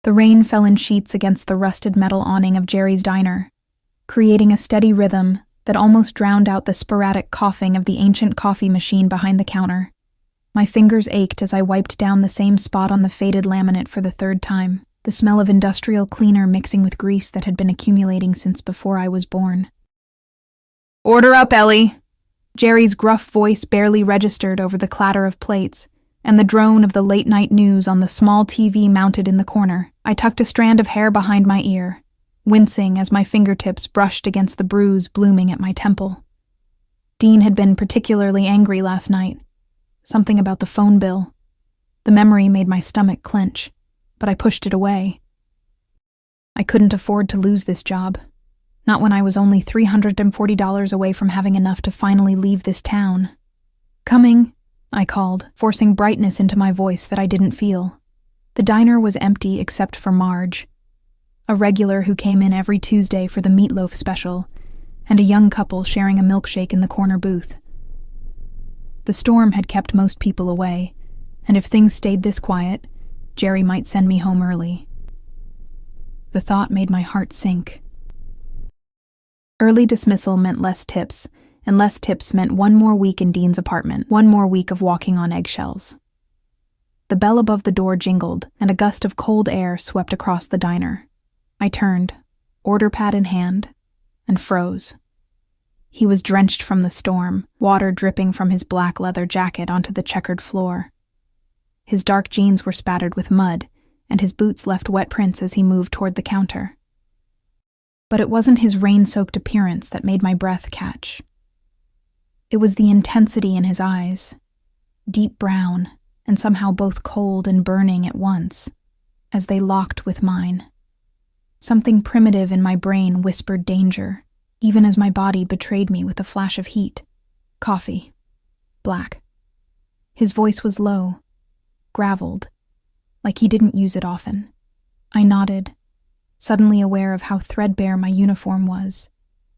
The rain fell in sheets against the rusted metal awning of Jerry's diner, creating a steady rhythm that almost drowned out the sporadic coughing of the ancient coffee machine behind the counter. My fingers ached as I wiped down the same spot on the faded laminate for the third time, the smell of industrial cleaner mixing with grease that had been accumulating since before I was born. "Order up, Ellie!" Jerry's gruff voice barely registered over the clatter of plates and the drone of the late-night news on the small TV mounted in the corner. I tucked a strand of hair behind my ear, wincing as my fingertips brushed against the bruise blooming at my temple. Dean had been particularly angry last night. Something about the phone bill. The memory made my stomach clench, but I pushed it away. I couldn't afford to lose this job, not when I was only $340 away from having enough to finally leave this town. "Coming," I called, forcing brightness into my voice that I didn't feel. The diner was empty except for Marge, a regular who came in every Tuesday for the meatloaf special, and a young couple sharing a milkshake in the corner booth. The storm had kept most people away, and if things stayed this quiet, Jerry might send me home early. The thought made my heart sink. Early dismissal meant less tips, and less tips meant one more week in Dean's apartment, one more week of walking on eggshells. The bell above the door jingled, and a gust of cold air swept across the diner. I turned, order pad in hand, and froze. He was drenched from the storm, water dripping from his black leather jacket onto the checkered floor. His dark jeans were spattered with mud, and his boots left wet prints as he moved toward the counter. But it wasn't his rain-soaked appearance that made my breath catch. It was the intensity in his eyes, deep brown, and somehow both cold and burning at once, as they locked with mine. Something primitive in my brain whispered danger, even as my body betrayed me with a flash of heat. Coffee. Black. His voice was low, graveled, like he didn't use it often. I nodded, suddenly aware of how threadbare my uniform was,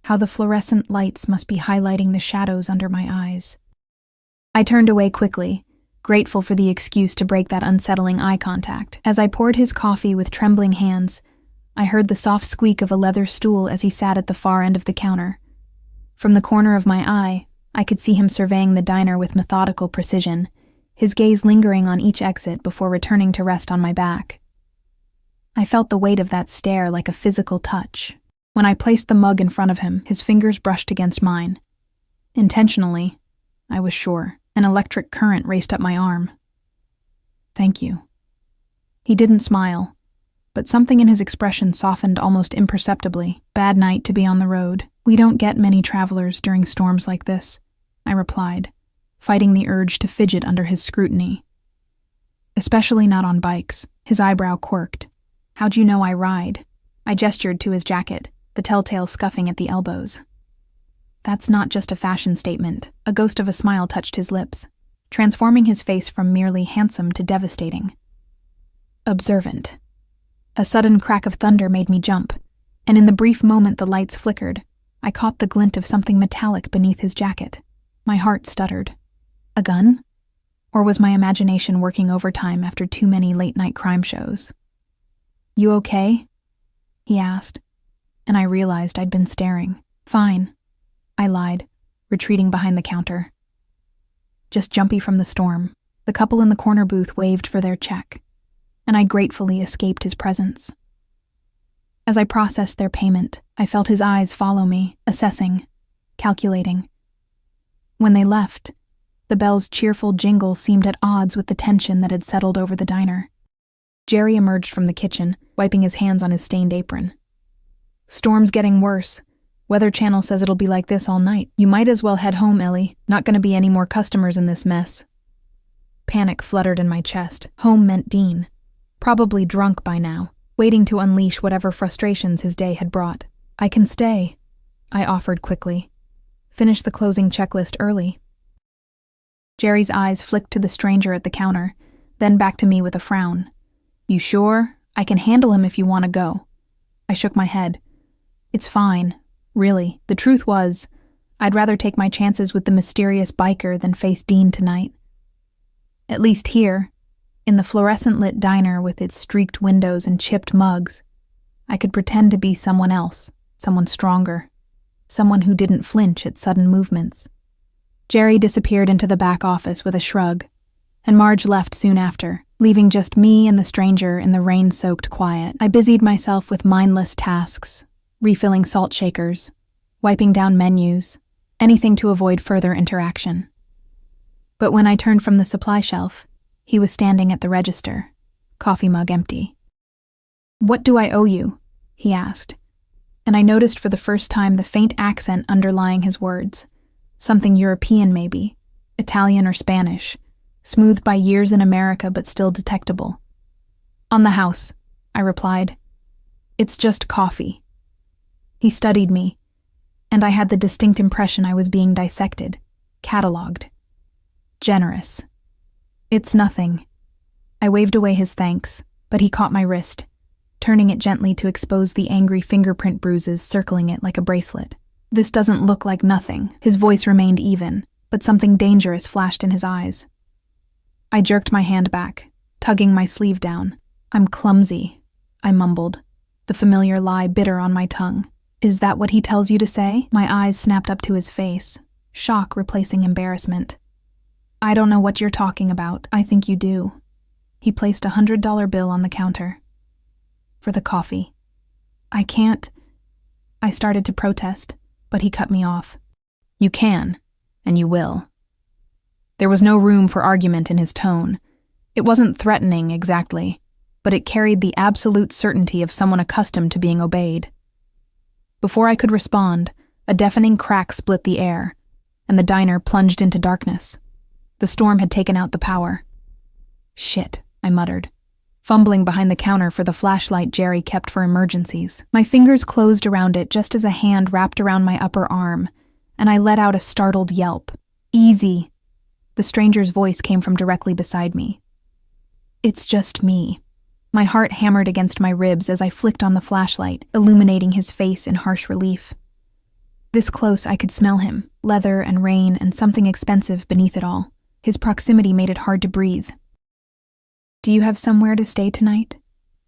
how the fluorescent lights must be highlighting the shadows under my eyes. I turned away quickly, grateful for the excuse to break that unsettling eye contact. As I poured his coffee with trembling hands, I heard the soft squeak of a leather stool as he sat at the far end of the counter. From the corner of my eye, I could see him surveying the diner with methodical precision, his gaze lingering on each exit before returning to rest on my back. I felt the weight of that stare like a physical touch. When I placed the mug in front of him, his fingers brushed against mine. Intentionally, I was sure. An electric current raced up my arm. "Thank you." He didn't smile, but something in his expression softened almost imperceptibly. "Bad night to be on the road. We don't get many travelers during storms like this," I replied, fighting the urge to fidget under his scrutiny. "Especially not on bikes." His eyebrow quirked. "How'd you know I ride?" I gestured to his jacket, the telltale scuffing at the elbows. "That's not just a fashion statement." A ghost of a smile touched his lips, transforming his face from merely handsome to devastating. "Observant." A sudden crack of thunder made me jump, and in the brief moment the lights flickered, I caught the glint of something metallic beneath his jacket. My heart stuttered. A gun? Or was my imagination working overtime after too many late-night crime shows? "You okay?" he asked, and I realized I'd been staring. "Fine," I lied, retreating behind the counter. Just jumpy from the storm, the couple in the corner booth waved for their check, and I gratefully escaped his presence. As I processed their payment, I felt his eyes follow me, assessing, calculating. When they left, the bell's cheerful jingle seemed at odds with the tension that had settled over the diner. Jerry emerged from the kitchen, wiping his hands on his stained apron. "Storm's getting worse. Weather Channel says it'll be like this all night. You might as well head home, Ellie. Not gonna be any more customers in this mess." Panic fluttered in my chest. Home meant Dean, probably drunk by now, waiting to unleash whatever frustrations his day had brought. "I can stay," I offered quickly. "Finish the closing checklist early." Jerry's eyes flicked to the stranger at the counter, then back to me with a frown. "You sure? I can handle him if you want to go." I shook my head. "It's fine. Really, the truth was, I'd rather take my chances with the mysterious biker than face Dean tonight. At least here, In the fluorescent-lit diner with its streaked windows and chipped mugs, I could pretend to be someone else, someone stronger, someone who didn't flinch at sudden movements. Jerry disappeared into the back office with a shrug, and Marge left soon after, leaving just me and the stranger in the rain-soaked quiet. I busied myself with mindless tasks, refilling salt shakers, wiping down menus, anything to avoid further interaction. But when I turned from the supply shelf, he was standing at the register, coffee mug empty. "What do I owe you?" he asked, and I noticed for the first time the faint accent underlying his words. Something European maybe, Italian or Spanish, smoothed by years in America but still detectable. "On the house," I replied. "It's just coffee." He studied me, and I had the distinct impression I was being dissected, catalogued. Generous. "It's nothing." I waved away his thanks, but he caught my wrist, turning it gently to expose the angry fingerprint bruises circling it like a bracelet. "This doesn't look like nothing." His voice remained even, but something dangerous flashed in his eyes. I jerked my hand back, tugging my sleeve down. "I'm clumsy," I mumbled, the familiar lie bitter on my tongue. "Is that what he tells you to say?" My eyes snapped up to his face, shock replacing embarrassment. "I don't know what you're talking about." "I think you do." He placed a $100 bill on the counter. "For the coffee." "I can't." I started to protest, but he cut me off. "You can, and you will." There was no room for argument in his tone. It wasn't threatening, exactly, but it carried the absolute certainty of someone accustomed to being obeyed. Before I could respond, a deafening crack split the air, and the diner plunged into darkness. The storm had taken out the power. "Shit," I muttered, fumbling behind the counter for the flashlight Jerry kept for emergencies. My fingers closed around it just as a hand wrapped around my upper arm, and I let out a startled yelp. "Easy." The stranger's voice came from directly beside me. "It's just me." My heart hammered against my ribs as I flicked on the flashlight, illuminating his face in harsh relief. This close I could smell him, leather and rain and something expensive beneath it all. His proximity made it hard to breathe. "Do you have somewhere to stay tonight?"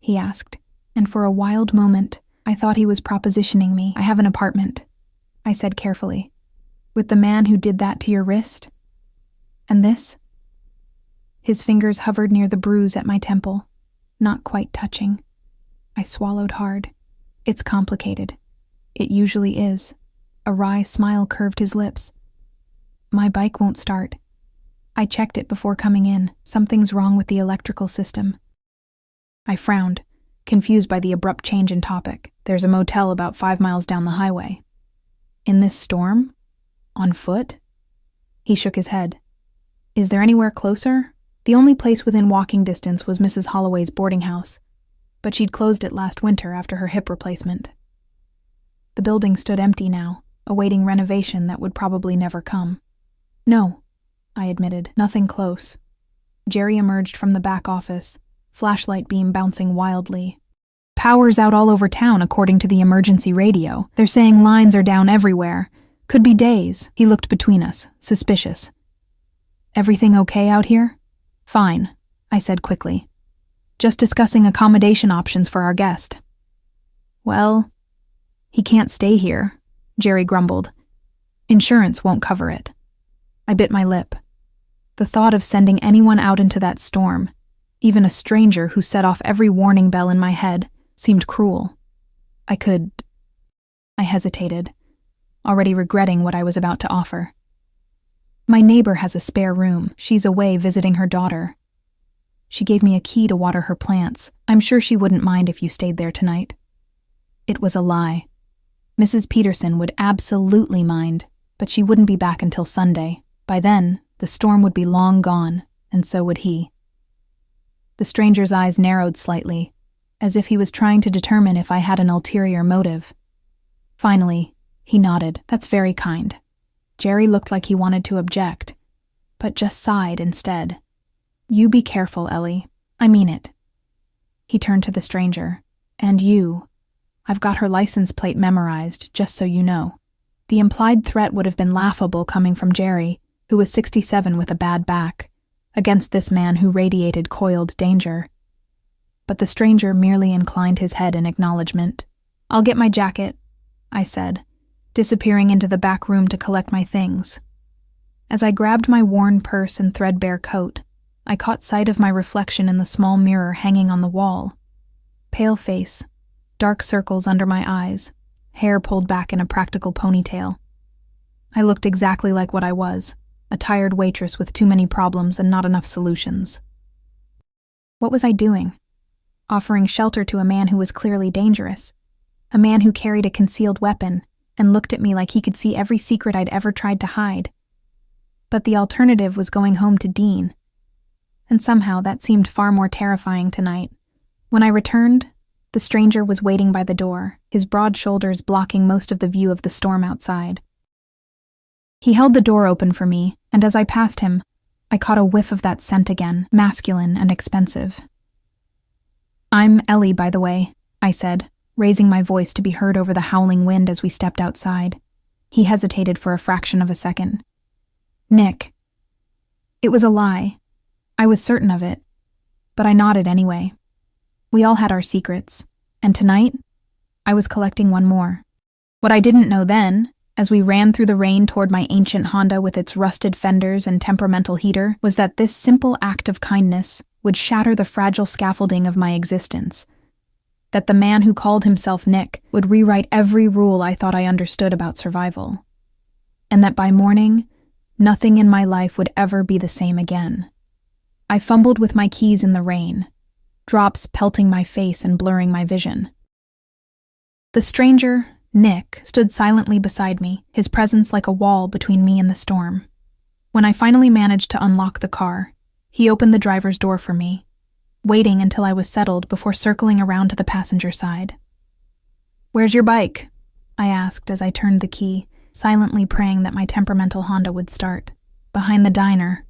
he asked, and for a wild moment, I thought he was propositioning me. "I have an apartment," I said carefully. "With the man who did that to your wrist? And this?" His fingers hovered near the bruise at my temple, not quite touching. I swallowed hard. "It's complicated. It usually is." A wry smile curved his lips. "My bike won't start. I checked it before coming in. Something's wrong with the electrical system." I frowned, confused by the abrupt change in topic. "There's a motel about 5 miles down the highway." "In this storm? On foot?" He shook his head. "Is there anywhere closer?" The only place within walking distance was Mrs. Holloway's boarding house, but she'd closed it last winter after her hip replacement. The building stood empty now, awaiting renovation that would probably never come. "No," I admitted, "nothing close." Jerry emerged from the back office, flashlight beam bouncing wildly. "Power's out all over town according to the emergency radio. They're saying lines are down everywhere. Could be days." He looked between us, suspicious. "Everything okay out here?" "Fine," I said quickly. "Just discussing accommodation options for our guest." "Well, he can't stay here," Jerry grumbled. "Insurance won't cover it." I bit my lip. The thought of sending anyone out into that storm, even a stranger who set off every warning bell in my head, seemed cruel. I hesitated, already regretting what I was about to offer. "My neighbor has a spare room. She's away visiting her daughter. She gave me a key to water her plants. I'm sure she wouldn't mind if you stayed there tonight." It was a lie. Mrs. Peterson would absolutely mind, but she wouldn't be back until Sunday. By then, the storm would be long gone, and so would he. The stranger's eyes narrowed slightly, as if he was trying to determine if I had an ulterior motive. Finally, he nodded. "That's very kind." Jerry looked like he wanted to object, but just sighed instead. "You be careful, Ellie. I mean it." He turned to the stranger. "And you. I've got her license plate memorized, just so you know." The implied threat would have been laughable coming from Jerry, who was 67 with a bad back, against this man who radiated coiled danger. But the stranger merely inclined his head in acknowledgement. "I'll get my jacket," I said, disappearing into the back room to collect my things. As I grabbed my worn purse and threadbare coat, I caught sight of my reflection in the small mirror hanging on the wall. Pale face, dark circles under my eyes, hair pulled back in a practical ponytail. I looked exactly like what I was, a tired waitress with too many problems and not enough solutions. What was I doing? Offering shelter to a man who was clearly dangerous, a man who carried a concealed weapon and looked at me like he could see every secret I'd ever tried to hide. But the alternative was going home to Dean. And somehow that seemed far more terrifying tonight. When I returned, the stranger was waiting by the door, his broad shoulders blocking most of the view of the storm outside. He held the door open for me, and as I passed him, I caught a whiff of that scent again, masculine and expensive. "I'm Ellie, by the way," I said, raising my voice to be heard over the howling wind as we stepped outside. He hesitated for a fraction of a second. "Nick." It was a lie. I was certain of it, but I nodded anyway. We all had our secrets, and tonight, I was collecting one more. What I didn't know then, as we ran through the rain toward my ancient Honda with its rusted fenders and temperamental heater, was that this simple act of kindness would shatter the fragile scaffolding of my existence. That the man who called himself Nick would rewrite every rule I thought I understood about survival. And that by morning, nothing in my life would ever be the same again. I fumbled with my keys in the rain, drops pelting my face and blurring my vision. The stranger, Nick, stood silently beside me, his presence like a wall between me and the storm. When I finally managed to unlock the car, he opened the driver's door for me, waiting until I was settled before circling around to the passenger side. "Where's your bike?" I asked as I turned the key, silently praying that my temperamental Honda would start. "Behind the diner,"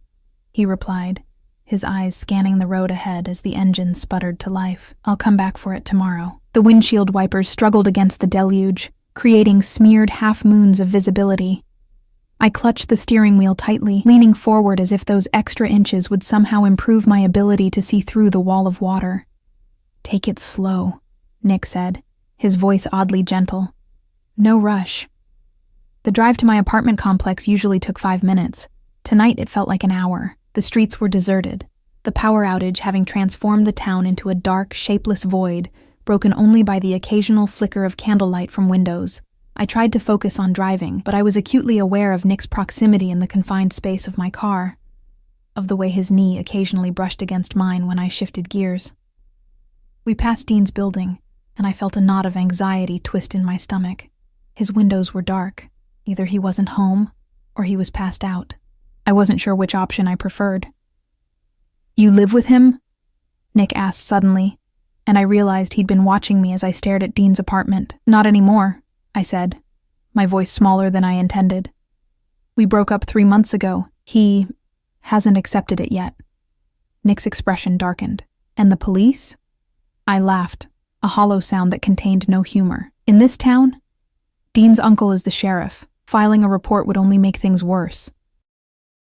he replied, his eyes scanning the road ahead as the engine sputtered to life. "I'll come back for it tomorrow." The windshield wipers struggled against the deluge, creating smeared half-moons of visibility. I clutched the steering wheel tightly, leaning forward as if those extra inches would somehow improve my ability to see through the wall of water. "Take it slow," Nick said, his voice oddly gentle. "No rush." The drive to my apartment complex usually took 5 minutes. Tonight it felt like an hour. The streets were deserted, the power outage having transformed the town into a dark, shapeless void, broken only by the occasional flicker of candlelight from windows. I tried to focus on driving, but I was acutely aware of Nick's proximity in the confined space of my car, of the way his knee occasionally brushed against mine when I shifted gears. We passed Dean's building, and I felt a knot of anxiety twist in my stomach. His windows were dark. Either he wasn't home, or he was passed out. I wasn't sure which option I preferred. "You live with him?" Nick asked suddenly, and I realized he'd been watching me as I stared at Dean's apartment. "Not anymore," I said, my voice smaller than I intended. "We broke up 3 months ago. He hasn't accepted it yet." Nick's expression darkened. "And the police?" I laughed, a hollow sound that contained no humor. "In this town, Dean's uncle is the sheriff. Filing a report would only make things worse."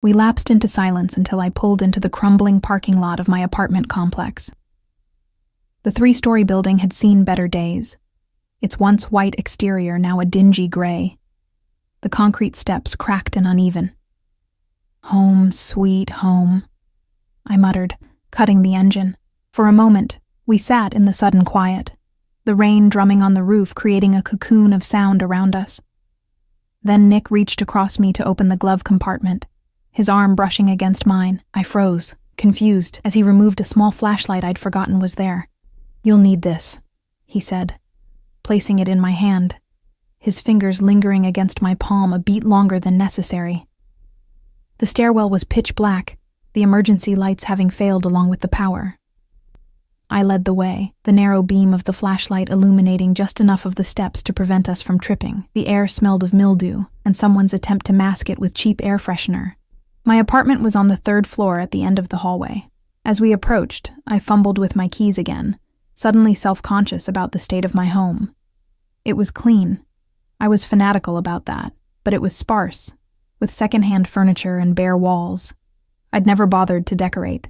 We lapsed into silence until I pulled into the crumbling parking lot of my apartment complex. The 3-story building had seen better days. Its once white exterior now a dingy gray. The concrete steps cracked and uneven. "Home, sweet home," I muttered, cutting the engine. For a moment, we sat in the sudden quiet, the rain drumming on the roof creating a cocoon of sound around us. Then Nick reached across me to open the glove compartment, his arm brushing against mine. I froze, confused, as he removed a small flashlight I'd forgotten was there. "You'll need this," he said, placing it in my hand, his fingers lingering against my palm a beat longer than necessary. The stairwell was pitch black, the emergency lights having failed along with the power. I led the way, the narrow beam of the flashlight illuminating just enough of the steps to prevent us from tripping. The air smelled of mildew, and someone's attempt to mask it with cheap air freshener. My apartment was on the 3rd floor at the end of the hallway. As we approached, I fumbled with my keys again, suddenly self-conscious about the state of my home. It was clean. I was fanatical about that, but it was sparse, with second-hand furniture and bare walls. I'd never bothered to decorate,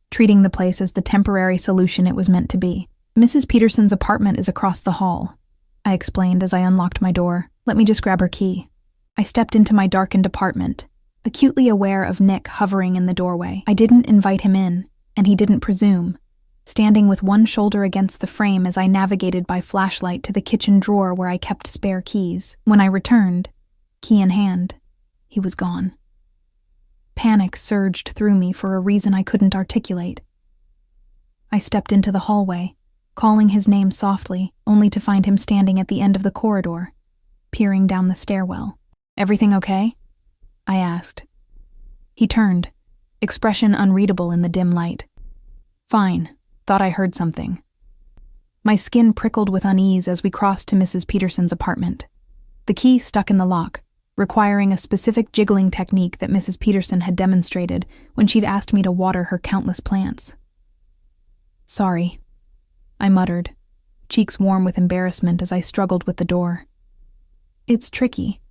treating the place as the temporary solution it was meant to be. Mrs. Peterson's apartment is across the hall, I explained as I unlocked my door. Let me just grab her key. I stepped into my darkened apartment, acutely aware of Nick hovering in the doorway. I didn't invite him in, and he didn't presume, standing with one shoulder against the frame as I navigated by flashlight to the kitchen drawer where I kept spare keys. When I returned, key in hand, he was gone. Panic surged through me for a reason I couldn't articulate. I stepped into the hallway, calling his name softly, only to find him standing at the end of the corridor, peering down the stairwell. "Everything okay?" I asked. He turned, expression unreadable in the dim light. "Fine. Thought I heard something." My skin prickled with unease as we crossed to Mrs. Peterson's apartment. The key stuck in the lock, requiring a specific jiggling technique that Mrs. Peterson had demonstrated when she'd asked me to water her countless plants. "Sorry," I muttered, cheeks warm with embarrassment as I struggled with the door. "It's tricky."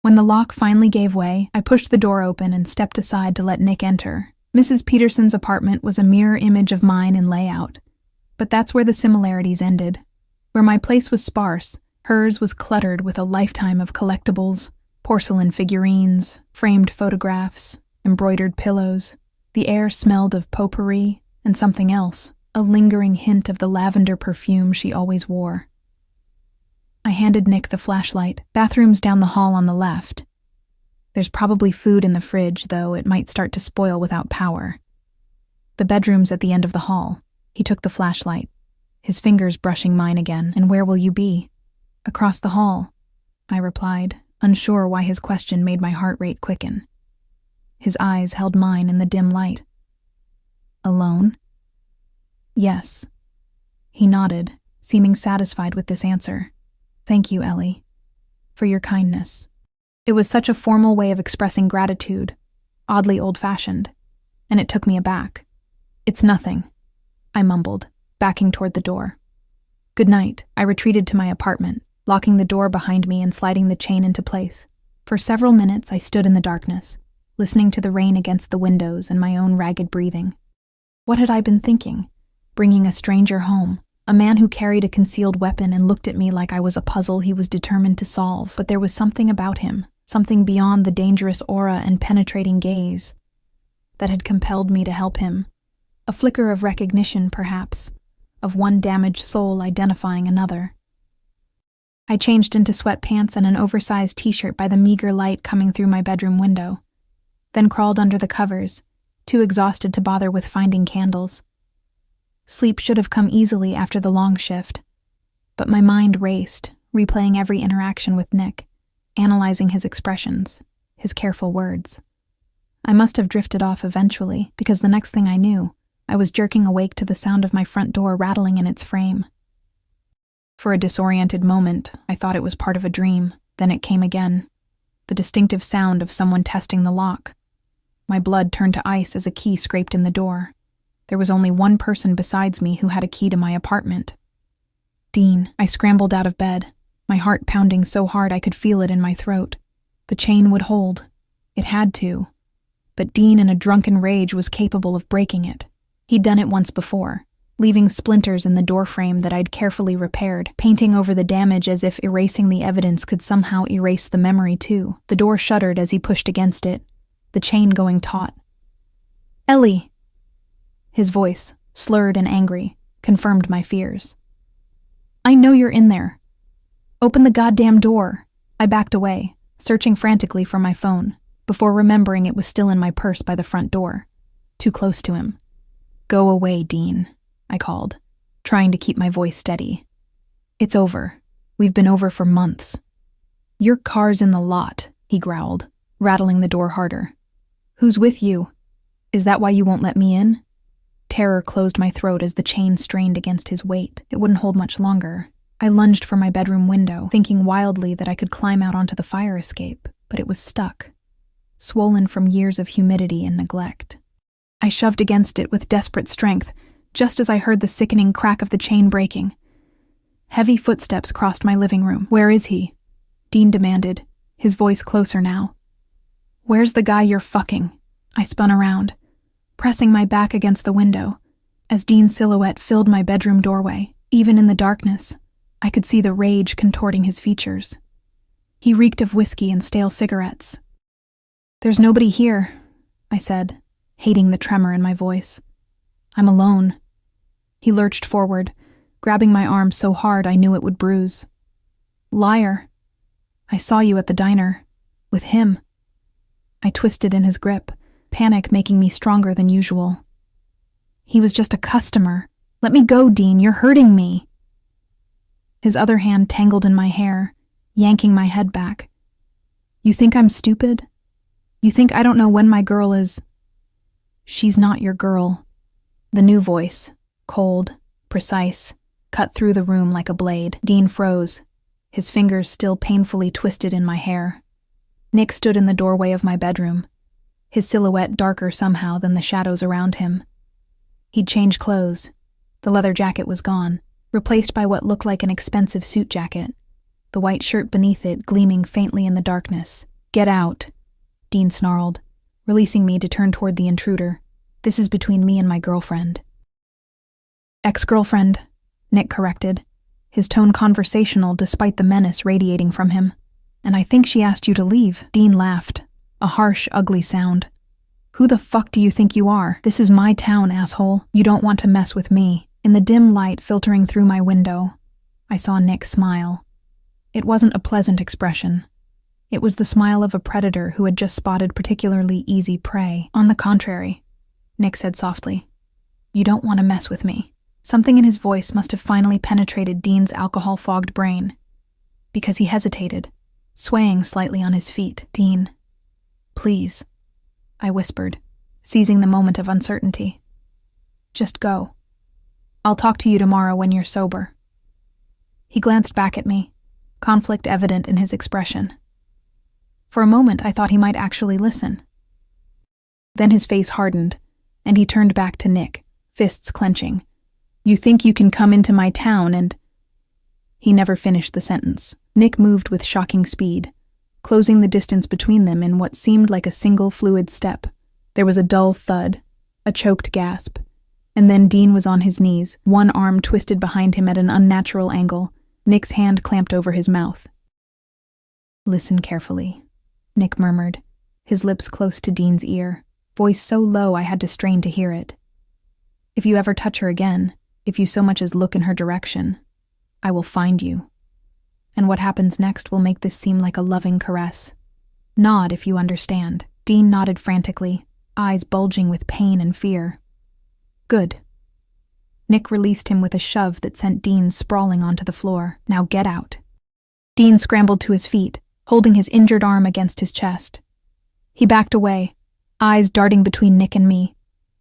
When the lock finally gave way, I pushed the door open and stepped aside to let Nick enter. Mrs. Peterson's apartment was a mirror image of mine in layout, but that's where the similarities ended. Where my place was sparse, hers was cluttered with a lifetime of collectibles, porcelain figurines, framed photographs, embroidered pillows. The air smelled of potpourri and something else, a lingering hint of the lavender perfume she always wore. I handed Nick the flashlight. "Bathroom's down the hall on the left. There's probably food in the fridge, though it might start to spoil without power. The bedroom's at the end of the hall." He took the flashlight, his fingers brushing mine again. "And where will you be?" "Across the hall," I replied, unsure why his question made my heart rate quicken. His eyes held mine in the dim light. "Alone?" "Yes." He nodded, seeming satisfied with this answer. "Thank you, Ellie, for your kindness." It was such a formal way of expressing gratitude, oddly old-fashioned, and it took me aback. "It's nothing," I mumbled, backing toward the door. "Good night." I retreated to my apartment, locking the door behind me and sliding the chain into place. For several minutes I stood in the darkness, listening to the rain against the windows and my own ragged breathing. What had I been thinking? Bringing a stranger home, a man who carried a concealed weapon and looked at me like I was a puzzle he was determined to solve. But there was something about him, something beyond the dangerous aura and penetrating gaze, that had compelled me to help him. A flicker of recognition, perhaps, of one damaged soul identifying another. I changed into sweatpants and an oversized t-shirt by the meager light coming through my bedroom window, then crawled under the covers, too exhausted to bother with finding candles. Sleep should have come easily after the long shift, but my mind raced, replaying every interaction with Nick, analyzing his expressions, his careful words. I must have drifted off eventually, because the next thing I knew, I was jerking awake to the sound of my front door rattling in its frame. For a disoriented moment, I thought it was part of a dream. Then it came again, the distinctive sound of someone testing the lock. My blood turned to ice as a key scraped in the door. There was only one person besides me who had a key to my apartment. Dean. I scrambled out of bed, my heart pounding so hard I could feel it in my throat. The chain would hold. It had to. But Dean, in a drunken rage, was capable of breaking it. He'd done it once before, leaving splinters in the doorframe that I'd carefully repaired, painting over the damage as if erasing the evidence could somehow erase the memory too. The door shuddered as he pushed against it, the chain going taut. "Ellie!" His voice, slurred and angry, confirmed my fears. "I know you're in there. Open the goddamn door." I backed away, searching frantically for my phone, before remembering it was still in my purse by the front door. Too close to him. "Go away, Dean," I called, trying to keep my voice steady. "It's over. We've been over for months." "Your car's in the lot," he growled, rattling the door harder. "Who's with you? Is that why you won't let me in?" Terror closed my throat as the chain strained against his weight. It wouldn't hold much longer. I lunged for my bedroom window, thinking wildly that I could climb out onto the fire escape, but it was stuck, swollen from years of humidity and neglect. I shoved against it with desperate strength, just as I heard the sickening crack of the chain breaking. Heavy footsteps crossed my living room. "Where is he?" Dean demanded, his voice closer now. "Where's the guy you're fucking?" I spun around, pressing my back against the window, as Dean's silhouette filled my bedroom doorway. Even in the darkness, I could see the rage contorting his features. He reeked of whiskey and stale cigarettes. "There's nobody here," I said, hating the tremor in my voice. "I'm alone." He lurched forward, grabbing my arm so hard I knew it would bruise. "Liar. I saw you at the diner. With him." I twisted in his grip, panic making me stronger than usual. "He was just a customer. Let me go, Dean, you're hurting me." His other hand tangled in my hair, yanking my head back. "You think I'm stupid? You think I don't know when my girl is—" "She's not your girl." The new voice, cold, precise, cut through the room like a blade. Dean froze, his fingers still painfully twisted in my hair. Nick stood in the doorway of my bedroom, his silhouette darker somehow than the shadows around him. He'd changed clothes. The leather jacket was gone, replaced by what looked like an expensive suit jacket, the white shirt beneath it gleaming faintly in the darkness. "Get out," Dean snarled, releasing me to turn toward the intruder. "This is between me and my girlfriend." "Ex-girlfriend," Nick corrected, his tone conversational despite the menace radiating from him. "And I think she asked you to leave." Dean laughed, a harsh, ugly sound. "Who the fuck do you think you are? This is my town, asshole. You don't want to mess with me." In the dim light filtering through my window, I saw Nick smile. It wasn't a pleasant expression. It was the smile of a predator who had just spotted particularly easy prey. "On the contrary," Nick said softly, "you don't want to mess with me." Something in his voice must have finally penetrated Dean's alcohol-fogged brain, because he hesitated, swaying slightly on his feet. "Dean, please," I whispered, seizing the moment of uncertainty. "Just go. I'll talk to you tomorrow when you're sober." He glanced back at me, conflict evident in his expression. For a moment, I thought he might actually listen. Then his face hardened, and he turned back to Nick, fists clenching. "You think you can come into my town and—" He never finished the sentence. Nick moved with shocking speed, closing the distance between them in what seemed like a single fluid step. There was a dull thud, a choked gasp, and then Dean was on his knees, one arm twisted behind him at an unnatural angle, Nick's hand clamped over his mouth. "Listen carefully," Nick murmured, his lips close to Dean's ear, voice so low I had to strain to hear it. "If you ever touch her again, if you so much as look in her direction, I will find you. And what happens next will make this seem like a loving caress. Nod if you understand." Dean nodded frantically, eyes bulging with pain and fear. "Good." Nick released him with a shove that sent Dean sprawling onto the floor. "Now get out." Dean scrambled to his feet, holding his injured arm against his chest. He backed away, eyes darting between Nick and me,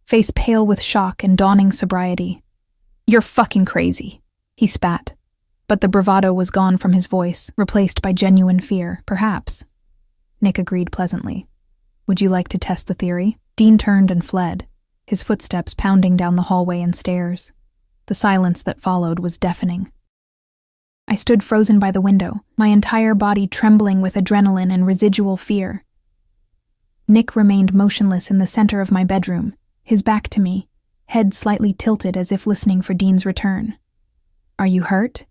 face pale with shock and dawning sobriety. "You're fucking crazy," he spat, but the bravado was gone from his voice, replaced by genuine fear. "Perhaps," Nick agreed pleasantly. "Would you like to test the theory?" Dean turned and fled, his footsteps pounding down the hallway and stairs. The silence that followed was deafening. I stood frozen by the window, my entire body trembling with adrenaline and residual fear. Nick remained motionless in the center of my bedroom, his back to me, head slightly tilted as if listening for Dean's return. "Are you hurt?"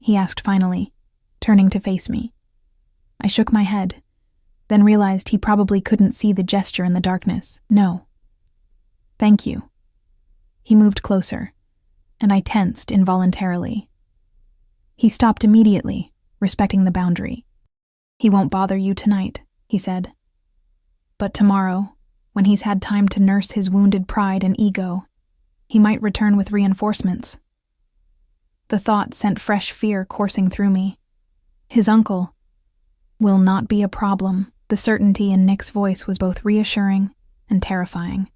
he asked finally, turning to face me. I shook my head, then realized he probably couldn't see the gesture in the darkness. "No." "Thank you." He moved closer, and I tensed involuntarily. He stopped immediately, respecting the boundary. "He won't bother you tonight," he said. "But tomorrow, when he's had time to nurse his wounded pride and ego, he might return with reinforcements." The thought sent fresh fear coursing through me. His uncle will not be a problem. The certainty in Nick's voice was both reassuring and terrifying.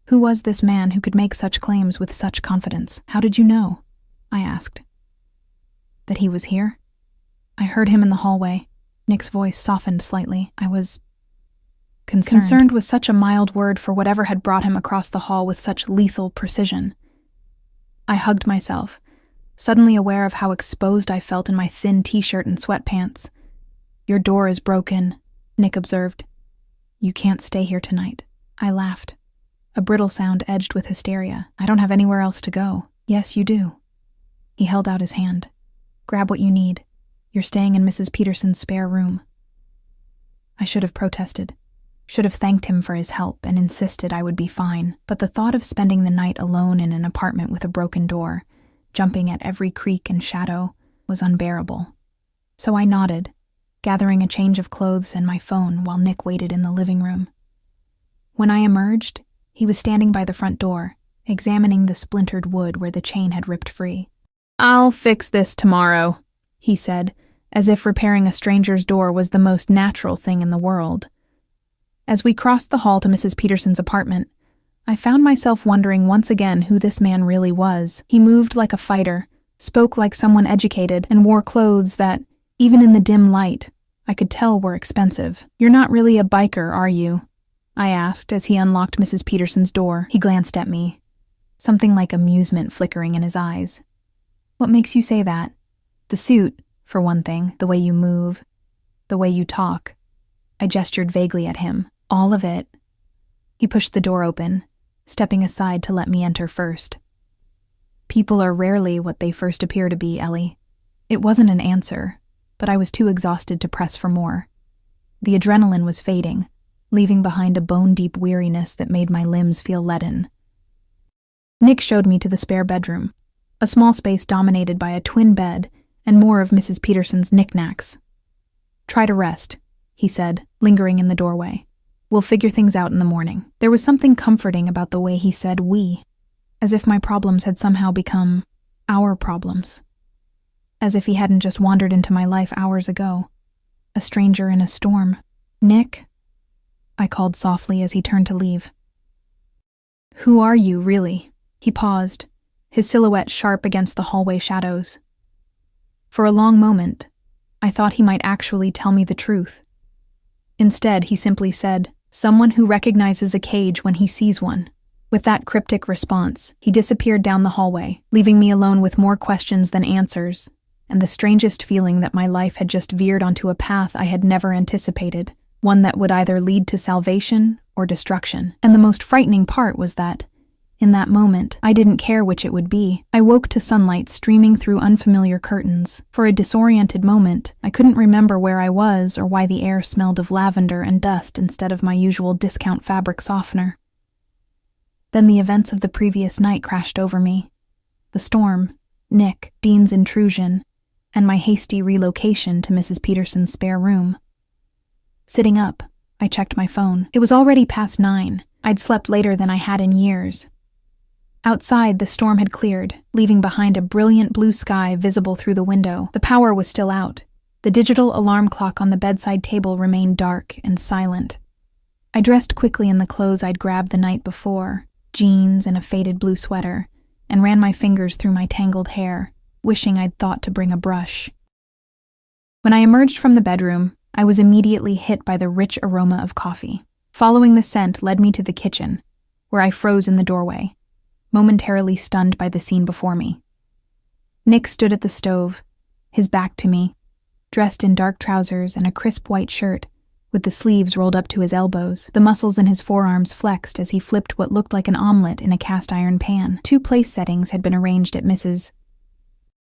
Who was this man who could make such claims with such confidence? "How did you know?" I asked. "That he was here?" "I heard him in the hallway." Nick's voice softened slightly. "I was concerned." Concerned was such a mild word for whatever had brought him across the hall with such lethal precision. I hugged myself, suddenly aware of how exposed I felt in my thin t-shirt and sweatpants. "Your door is broken," Nick observed. "You can't stay here tonight." I laughed. a brittle sound edged with hysteria. I don't have anywhere else to go. Yes, you do. He held out his hand. Grab what you need. You're staying in Mrs. Peterson's spare room. I should have protested. Should have thanked him for his help and insisted I would be fine, but the thought of spending the night alone in an apartment with a broken door, jumping at every creak and shadow, was unbearable. So I nodded, gathering a change of clothes and my phone while Nick waited in the living room. When I emerged, he was standing by the front door, examining the splintered wood where the chain had ripped free. "I'll fix this tomorrow," he said, as if repairing a stranger's door was the most natural thing in the world. As we crossed the hall to Mrs. Peterson's apartment, I found myself wondering once again who this man really was. He moved like a fighter, spoke like someone educated, and wore clothes that, even in the dim light, I could tell were expensive. "You're not really a biker, are you?" I asked as he unlocked Mrs. Peterson's door. He glanced at me, something like amusement flickering in his eyes. "What makes you say that?" "The suit, for one thing, the way you move, the way you talk." I gestured vaguely at him. "All of it." He pushed the door open, stepping aside to let me enter first. "People are rarely what they first appear to be, Ellie." It wasn't an answer, but I was too exhausted to press for more. The adrenaline was fading, leaving behind a bone-deep weariness that made my limbs feel leaden. Nick showed me to the spare bedroom, a small space dominated by a twin bed and more of Mrs. Peterson's knickknacks. "Try to rest," he said, lingering in the doorway. "We'll figure things out in the morning." There was something comforting about the way he said "we," as if my problems had somehow become our problems. As if he hadn't just wandered into my life hours ago, a stranger in a storm. "Nick?" I called softly as he turned to leave. "Who are you, really?" He paused, his silhouette sharp against the hallway shadows. For a long moment, I thought he might actually tell me the truth. Instead, he simply said, "Someone who recognizes a cage when he sees one." With that cryptic response, he disappeared down the hallway, leaving me alone with more questions than answers, and the strangest feeling that my life had just veered onto a path I had never anticipated, one that would either lead to salvation or destruction. And the most frightening part was that, in that moment, I didn't care which it would be. I woke to sunlight streaming through unfamiliar curtains. For a disoriented moment, I couldn't remember where I was or why the air smelled of lavender and dust instead of my usual discount fabric softener. Then the events of the previous night crashed over me. The storm, Nick, Dean's intrusion, and my hasty relocation to Mrs. Peterson's spare room. Sitting up, I checked my phone. It was already past 9. I'd slept later than I had in years. Outside, the storm had cleared, leaving behind a brilliant blue sky visible through the window. The power was still out. The digital alarm clock on the bedside table remained dark and silent. I dressed quickly in the clothes I'd grabbed the night before, jeans and a faded blue sweater, and ran my fingers through my tangled hair, wishing I'd thought to bring a brush. When I emerged from the bedroom, I was immediately hit by the rich aroma of coffee. Following the scent led me to the kitchen, where I froze in the doorway, momentarily stunned by the scene before me. Nick stood at the stove, his back to me, dressed in dark trousers and a crisp white shirt, with the sleeves rolled up to his elbows. The muscles in his forearms flexed as he flipped what looked like an omelet in a cast-iron pan. 2 place settings had been arranged at Mrs.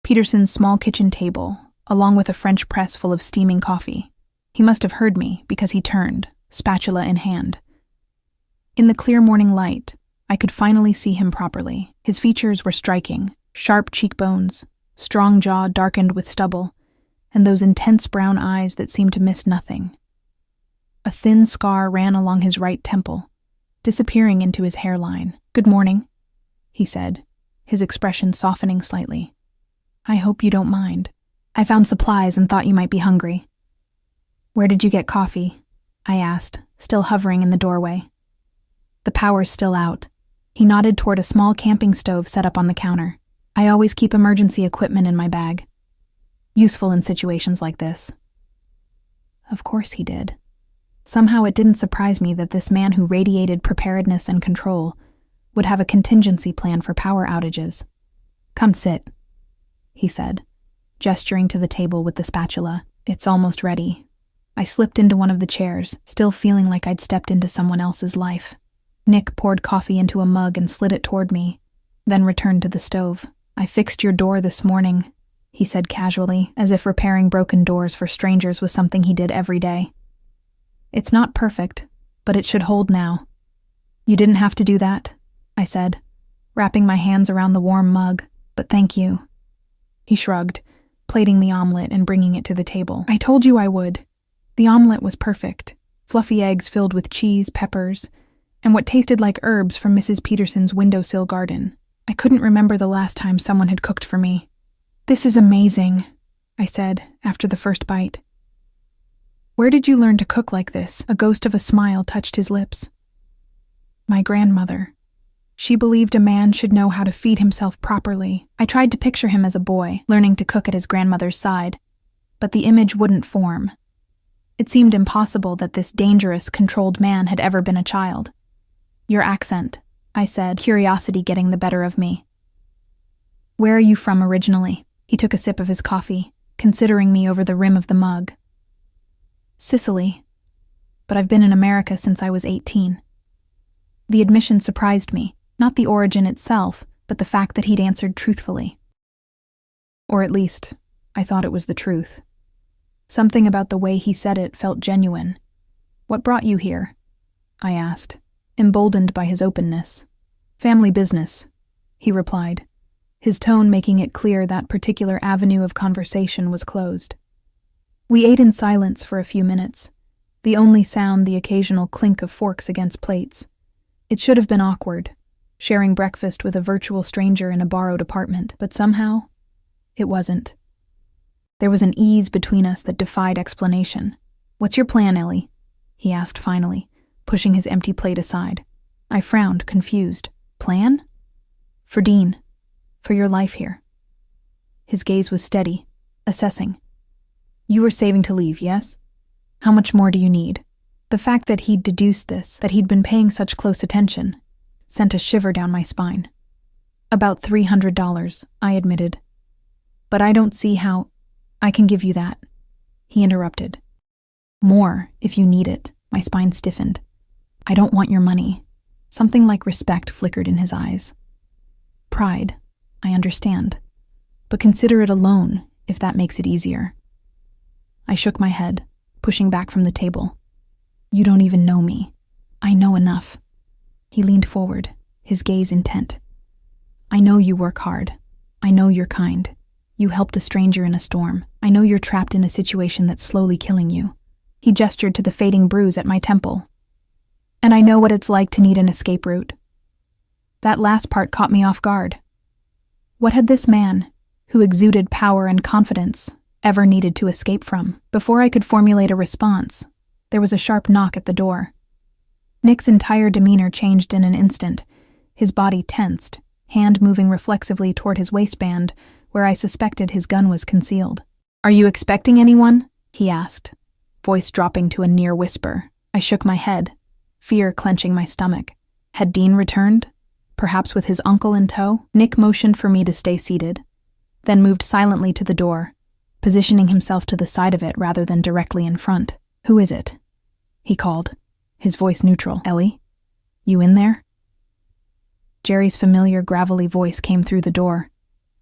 Peterson's small kitchen table, along with a French press full of steaming coffee. He must have heard me because he turned, spatula in hand. In the clear morning light, I could finally see him properly. His features were striking, sharp cheekbones, strong jaw darkened with stubble, and those intense brown eyes that seemed to miss nothing. A thin scar ran along his right temple, disappearing into his hairline. "Good morning," he said, his expression softening slightly. "I hope you don't mind. I found supplies and thought you might be hungry." "Where did you get coffee?" I asked, still hovering in the doorway. "The power's still out." He nodded toward a small camping stove set up on the counter. "I always keep emergency equipment in my bag. Useful in situations like this." Of course he did. Somehow it didn't surprise me that this man who radiated preparedness and control would have a contingency plan for power outages. "Come sit," he said, gesturing to the table with the spatula. "It's almost ready." I slipped into one of the chairs, still feeling like I'd stepped into someone else's life. Nick poured coffee into a mug and slid it toward me, then returned to the stove. "I fixed your door this morning," he said casually, as if repairing broken doors for strangers was something he did every day. "It's not perfect, but it should hold now." "You didn't have to do that," I said, wrapping my hands around the warm mug, "but thank you." He shrugged, plating the omelet and bringing it to the table. "I told you I would." The omelet was perfect, fluffy eggs filled with cheese, peppers, and what tasted like herbs from Mrs. Peterson's windowsill garden. I couldn't remember the last time someone had cooked for me. "This is amazing," I said after the first bite. "Where did you learn to cook like this?" A ghost of a smile touched his lips. "My grandmother. She believed a man should know how to feed himself properly." I tried to picture him as a boy, learning to cook at his grandmother's side, but the image wouldn't form. It seemed impossible that this dangerous, controlled man had ever been a child. "Your accent," I said, curiosity getting the better of me. "Where are you from originally?" He took a sip of his coffee, considering me over the rim of the mug. "Sicily, but I've been in America since I was 18. The admission surprised me, not the origin itself, but the fact that he'd answered truthfully. Or at least, I thought it was the truth. Something about the way he said it felt genuine. "What brought you here?" I asked, emboldened by his openness. "Family business," he replied, his tone making it clear that particular avenue of conversation was closed. We ate in silence for a few minutes, the only sound the occasional clink of forks against plates. It should have been awkward, sharing breakfast with a virtual stranger in a borrowed apartment, but somehow, it wasn't. There was an ease between us that defied explanation. "What's your plan, Ellie?" he asked finally, pushing his empty plate aside. I frowned, confused. "Plan?" "For Dean. For your life here." His gaze was steady, assessing. "You were saving to leave, yes? How much more do you need?" The fact that he'd deduced this, that he'd been paying such close attention, sent a shiver down my spine. "About $300, I admitted. "But I don't see how—" "I can give you that," he interrupted. "More, if you need it." My spine stiffened. "I don't want your money." Something like respect flickered in his eyes. "Pride, I understand. But consider it a loan, if that makes it easier." I shook my head, pushing back from the table. "You don't even know me. I know enough." He leaned forward, his gaze intent. "I know you work hard. I know you're kind. You helped a stranger in a storm. I know you're trapped in a situation that's slowly killing you." He gestured to the fading bruise at my temple. "And I know what it's like to need an escape route." That last part caught me off guard. What had this man, who exuded power and confidence, ever needed to escape from? Before I could formulate a response, there was a sharp knock at the door. Nick's entire demeanor changed in an instant, his body tensed, hand moving reflexively toward his waistband, where I suspected his gun was concealed. "Are you expecting anyone?" he asked, voice dropping to a near whisper. I shook my head, fear clenching my stomach. Had Dean returned? Perhaps with his uncle in tow? Nick motioned for me to stay seated, then moved silently to the door, positioning himself to the side of it rather than directly in front. "Who is it?" he called, his voice neutral. "Ellie? You in there?" Jerry's familiar gravelly voice came through the door.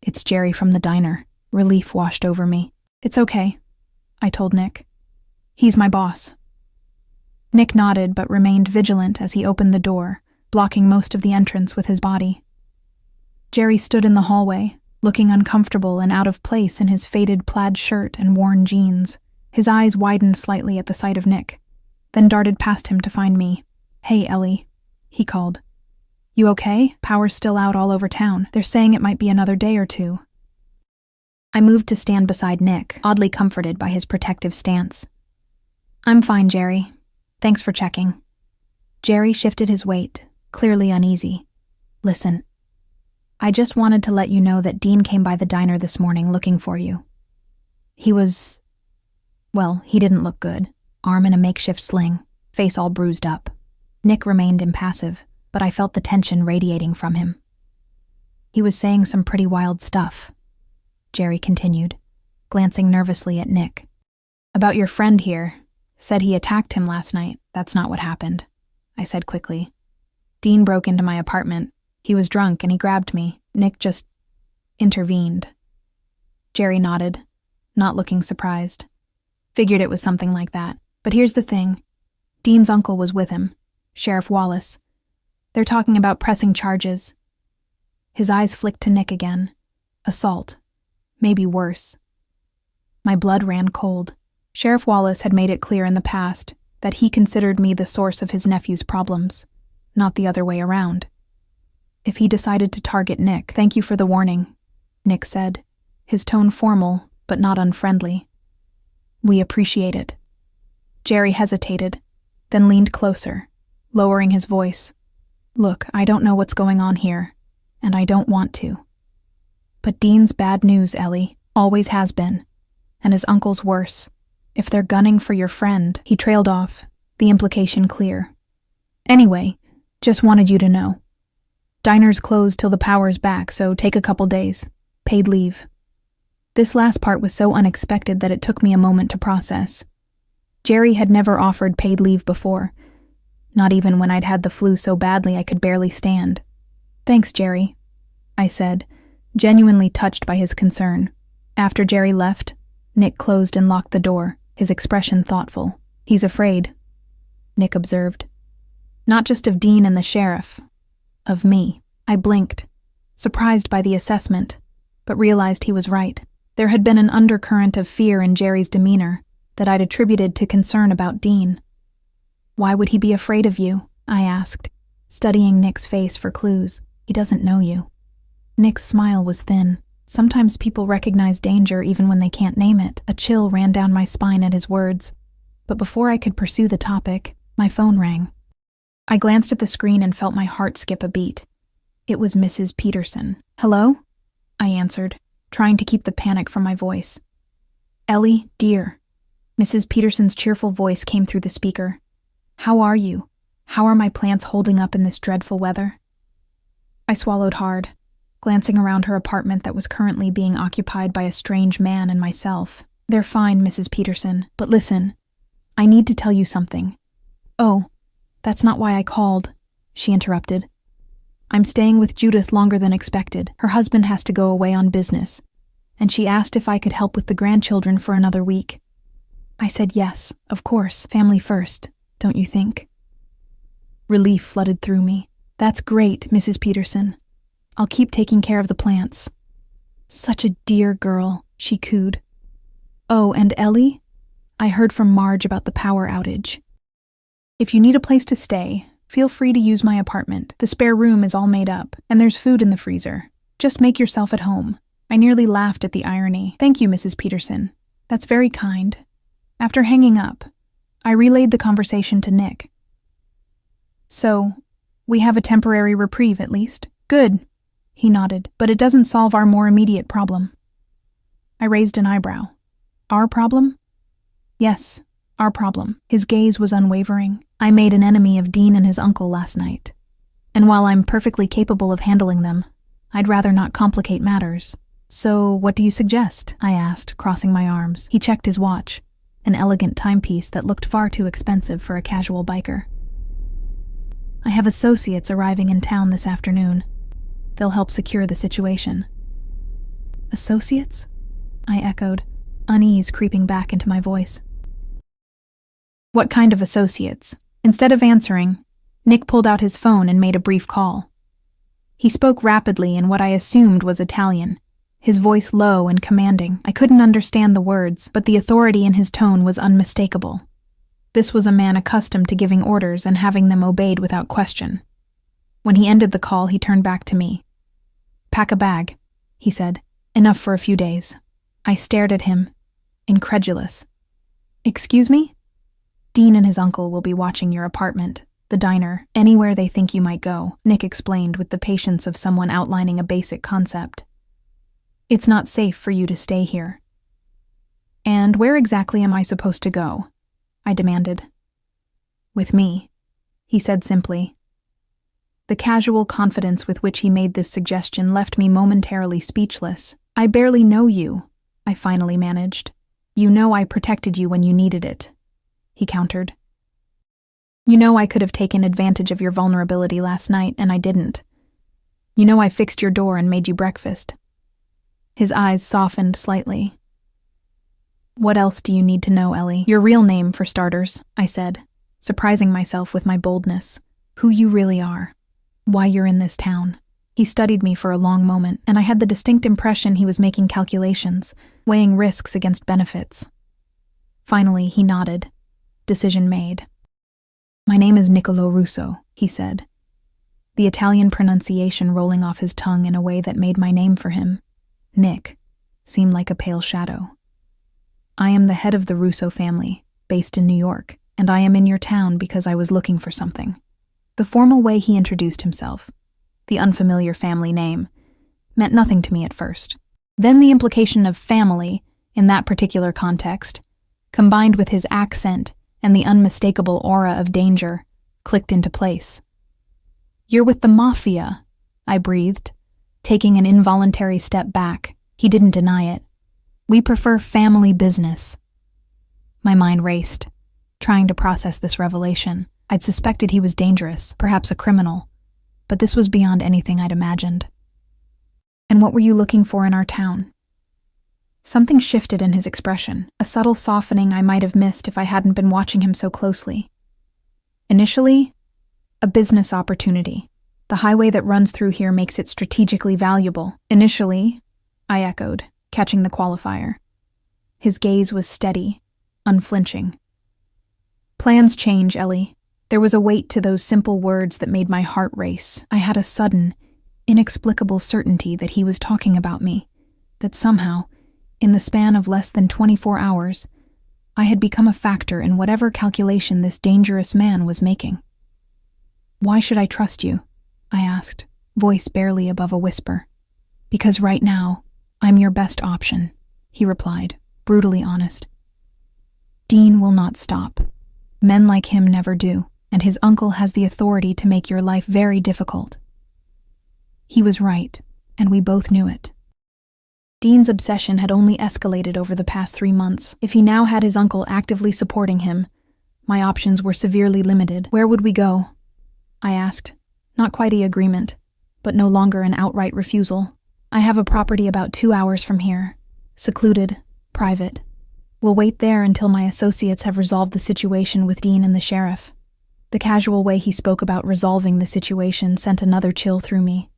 "It's Jerry from the diner." Relief washed over me. "It's okay," I told Nick. "He's my boss." Nick nodded but remained vigilant as he opened the door, blocking most of the entrance with his body. Jerry stood in the hallway, looking uncomfortable and out of place in his faded plaid shirt and worn jeans. His eyes widened slightly at the sight of Nick, then darted past him to find me. "Hey, Ellie," he called. "You okay? Power's still out all over town. They're saying it might be another day or two." I moved to stand beside Nick, oddly comforted by his protective stance. "I'm fine, Jerry. Thanks for checking." Jerry shifted his weight, clearly uneasy. "Listen, I just wanted to let you know that Dean came by the diner this morning looking for you. He was... well, he didn't look good. Arm in a makeshift sling, face all bruised up." Nick remained impassive, but I felt the tension radiating from him. "He was saying some pretty wild stuff," Jerry continued, glancing nervously at Nick. "About your friend here. Said he attacked him last night. That's not what happened," I said quickly. Dean broke into my apartment. He was drunk and he grabbed me. Nick just intervened. Jerry nodded, not looking surprised. Figured it was something like that. But here's the thing. Dean's uncle was with him, Sheriff Wallace. They're talking about pressing charges. His eyes flicked to Nick again. Assault. Maybe worse. My blood ran cold. Sheriff Wallace had made it clear in the past that he considered me the source of his nephew's problems, not the other way around. If he decided to target Nick, "Thank you for the warning," Nick said, his tone formal but not unfriendly. "We appreciate it." Jerry hesitated, then leaned closer, lowering his voice. "Look, I don't know what's going on here, and I don't want to. But Dean's bad news, Ellie, always has been, and his uncle's worse. If they're gunning for your friend," he trailed off, the implication clear. "Anyway, just wanted you to know. Diner's closed till the power's back, so take a couple days. Paid leave." This last part was so unexpected that it took me a moment to process. Jerry had never offered paid leave before, not even when I'd had the flu so badly I could barely stand. "Thanks, Jerry," I said, genuinely touched by his concern. After Jerry left, Nick closed and locked the door, his expression thoughtful. "He's afraid," Nick observed. "Not just of Dean and the sheriff. Of me." I blinked, surprised by the assessment, but realized he was right. There had been an undercurrent of fear in Jerry's demeanor that I'd attributed to concern about Dean. "Why would he be afraid of you?" I asked, studying Nick's face for clues. "He doesn't know you." Nick's smile was thin. Sometimes people recognize danger even when they can't name it. A chill ran down my spine at his words, but before I could pursue the topic, my phone rang. I glanced at the screen and felt my heart skip a beat. It was Mrs. Peterson. "Hello?" I answered, trying to keep the panic from my voice. "Ellie, dear." Mrs. Peterson's cheerful voice came through the speaker. "How are you? How are my plants holding up in this dreadful weather?" I swallowed hard, glancing around her apartment that was currently being occupied by a strange man and myself. "They're fine, Mrs. Peterson, but listen, I need to tell you something." "Oh, that's not why I called," she interrupted. "I'm staying with Judith longer than expected. Her husband has to go away on business, and she asked if I could help with the grandchildren for another week. I said yes, of course, family first, don't you think?" Relief flooded through me. "That's great, Mrs. Peterson. I'll keep taking care of the plants." "Such a dear girl," she cooed. "Oh, and Ellie? I heard from Marge about the power outage. If you need a place to stay, feel free to use my apartment. The spare room is all made up, and there's food in the freezer. Just make yourself at home." I nearly laughed at the irony. "Thank you, Mrs. Peterson. That's very kind." After hanging up, I relayed the conversation to Nick. "So, we have a temporary reprieve at least?" "Good," he nodded, "but it doesn't solve our more immediate problem." I raised an eyebrow. "Our problem?" "Yes, our problem." His gaze was unwavering. "I made an enemy of Dean and his uncle last night, and while I'm perfectly capable of handling them, I'd rather not complicate matters." "So, what do you suggest?" I asked, crossing my arms. He checked his watch, an elegant timepiece that looked far too expensive for a casual biker. "I have associates arriving in town this afternoon. They'll help secure the situation." "Associates?" I echoed, unease creeping back into my voice. "What kind of associates?" Instead of answering, Nick pulled out his phone and made a brief call. He spoke rapidly in what I assumed was Italian, his voice low and commanding. I couldn't understand the words, but the authority in his tone was unmistakable. This was a man accustomed to giving orders and having them obeyed without question. When he ended the call, he turned back to me. "Pack a bag," he said. "Enough for a few days." I stared at him, incredulous. "Excuse me?" "Dean and his uncle will be watching your apartment, the diner, anywhere they think you might go," Nick explained with the patience of someone outlining a basic concept. "It's not safe for you to stay here." "And where exactly am I supposed to go?" I demanded. "With me," he said simply. The casual confidence with which he made this suggestion left me momentarily speechless. "I barely know you," I finally managed. "You know I protected you when you needed it," he countered. You know I could have taken advantage of your vulnerability last night, and I didn't. You know I fixed your door and made you breakfast." His eyes softened slightly. "What else do you need to know, Ellie?" "Your real name, for starters," I said, surprising myself with my boldness. "Who you really are. Why you're in this town." He studied me for a long moment, and I had the distinct impression he was making calculations, weighing risks against benefits. Finally, he nodded. Decision made. "My name is Niccolo Russo," he said, the Italian pronunciation rolling off his tongue in a way that made my name for him, Nick, seem like a pale shadow. "I am the head of the Russo family, based in New York, and I am in your town because I was looking for something." The formal way he introduced himself, the unfamiliar family name, meant nothing to me at first. Then the implication of family, in that particular context, combined with his accent and the unmistakable aura of danger, clicked into place. "You're with the Mafia," I breathed, taking an involuntary step back. He didn't deny it. "We prefer family business." My mind raced, trying to process this revelation. I'd suspected he was dangerous, perhaps a criminal, but this was beyond anything I'd imagined. "And what were you looking for in our town?" Something shifted in his expression, a subtle softening I might have missed if I hadn't been watching him so closely. "Initially, a business opportunity. The highway that runs through here makes it strategically valuable." "Initially," I echoed, catching the qualifier. His gaze was steady, unflinching. "Plans change, Ellie." There was a weight to those simple words that made my heart race. I had a sudden, inexplicable certainty that he was talking about me, that somehow, in the span of less than 24 hours, I had become a factor in whatever calculation this dangerous man was making. "Why should I trust you?" I asked, voice barely above a whisper. "Because right now, I'm your best option," he replied, brutally honest. "Dean will not stop. Men like him never do, and his uncle has the authority to make your life very difficult." He was right, and we both knew it. Dean's obsession had only escalated over the past 3 months. If he now had his uncle actively supporting him, my options were severely limited. "Where would we go?" I asked, not quite an agreement, but no longer an outright refusal. "I have a property about 2 hours from here, secluded, private. We'll wait there until my associates have resolved the situation with Dean and the sheriff." The casual way he spoke about resolving the situation sent another chill through me.